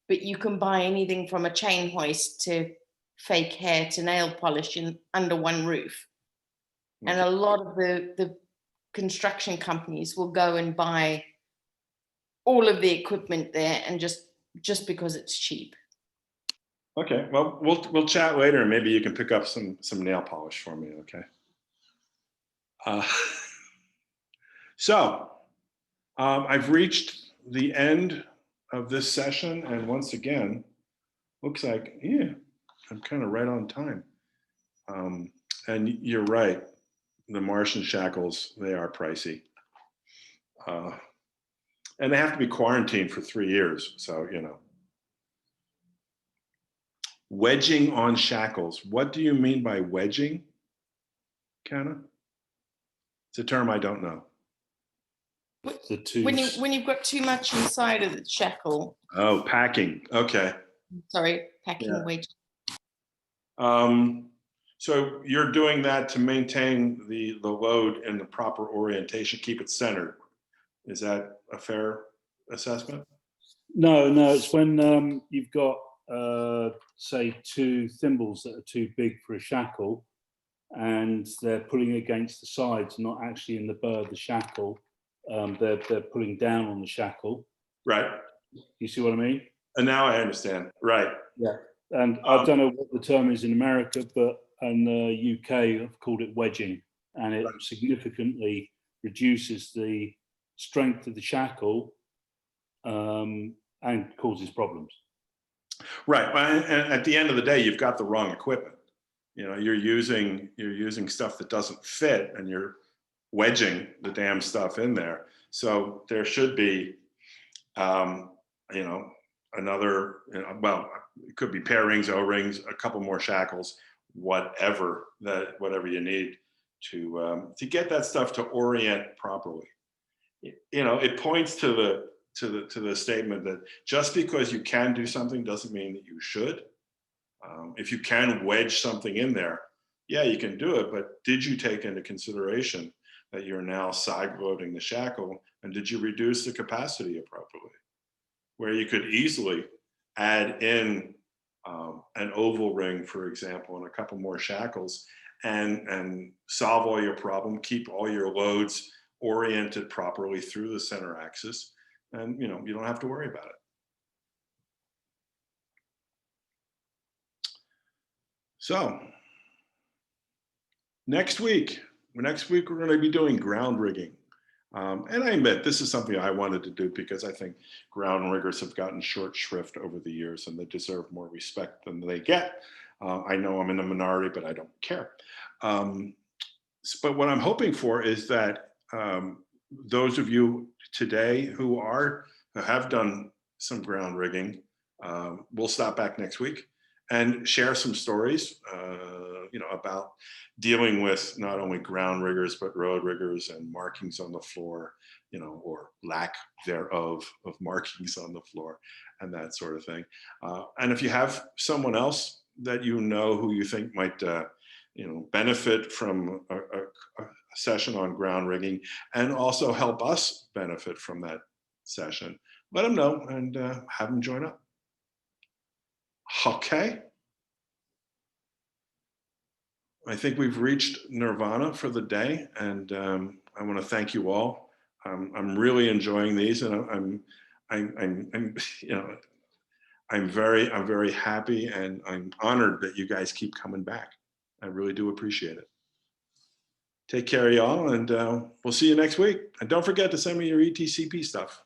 but you can buy anything from a chain hoist to fake hair to nail polish under one roof. And a lot of the construction companies will go and buy all of the equipment there, and just because it's cheap. Okay, well, we'll chat later, and maybe you can pick up some nail polish for me. Okay. So I've reached the end of this session, and once again, looks like I'm kind of right on time. And you're right, the Martian shackles, they are pricey, and they have to be quarantined for 3 years. So you know. Wedging on shackles. What do you mean by wedging, Kana? It's a term I don't know. The two. When you've got too much inside of the shackle. Oh, packing. Okay. Sorry, packing Yeah. wedge. So you're doing that to maintain the load in the proper orientation, keep it centered. Is that a fair assessment? No, it's when you've got say 2 thimbles that are too big for a shackle, and they're pulling against the sides, not actually in the burr of the shackle. They're pulling down on the shackle. Right. You see what I mean? And now I understand. Right. Yeah. And I don't know what the term is in America, but in the UK, I've called it wedging, and it significantly reduces the strength of the shackle and causes problems. Right. And at the end of the day, you've got the wrong equipment. You know, you're using stuff that doesn't fit, and you're wedging the damn stuff in there. So there should be, you know, another, well, it could be pair rings, O-rings, a couple more shackles, whatever you need to get that stuff to orient properly. You know, it points to the statement that just because you can do something doesn't mean that you should. If you can wedge something in there, yeah, you can do it, but did you take into consideration that you're now side loading the shackle, and did you reduce the capacity appropriately? Where you could easily add in an oval ring, for example, and a couple more shackles, and solve all your problem, keep all your loads oriented properly through the center axis, and you know, you don't have to worry about it. So next week we're going to be doing ground rigging. And I admit this is something I wanted to do because I think ground riggers have gotten short shrift over the years, and they deserve more respect than they get. I know I'm in the minority, but I don't care. But what I'm hoping for is that those of you today who have done some ground rigging, we'll stop back next week and share some stories, you know, about dealing with not only ground riggers, but road riggers and markings on the floor, you know, or lack thereof of markings on the floor and that sort of thing. And if you have someone else that you know who you think might, you know, benefit from a session on ground rigging and also help us benefit from that session, let them know and have them join up. Okay. I think we've reached nirvana for the day, and I want to thank you all. I'm really enjoying these, and I'm you know, I'm very happy, and I'm honored that you guys keep coming back. I really do appreciate it. Take care, y'all, and we'll see you next week. And don't forget to send me your ETCP stuff.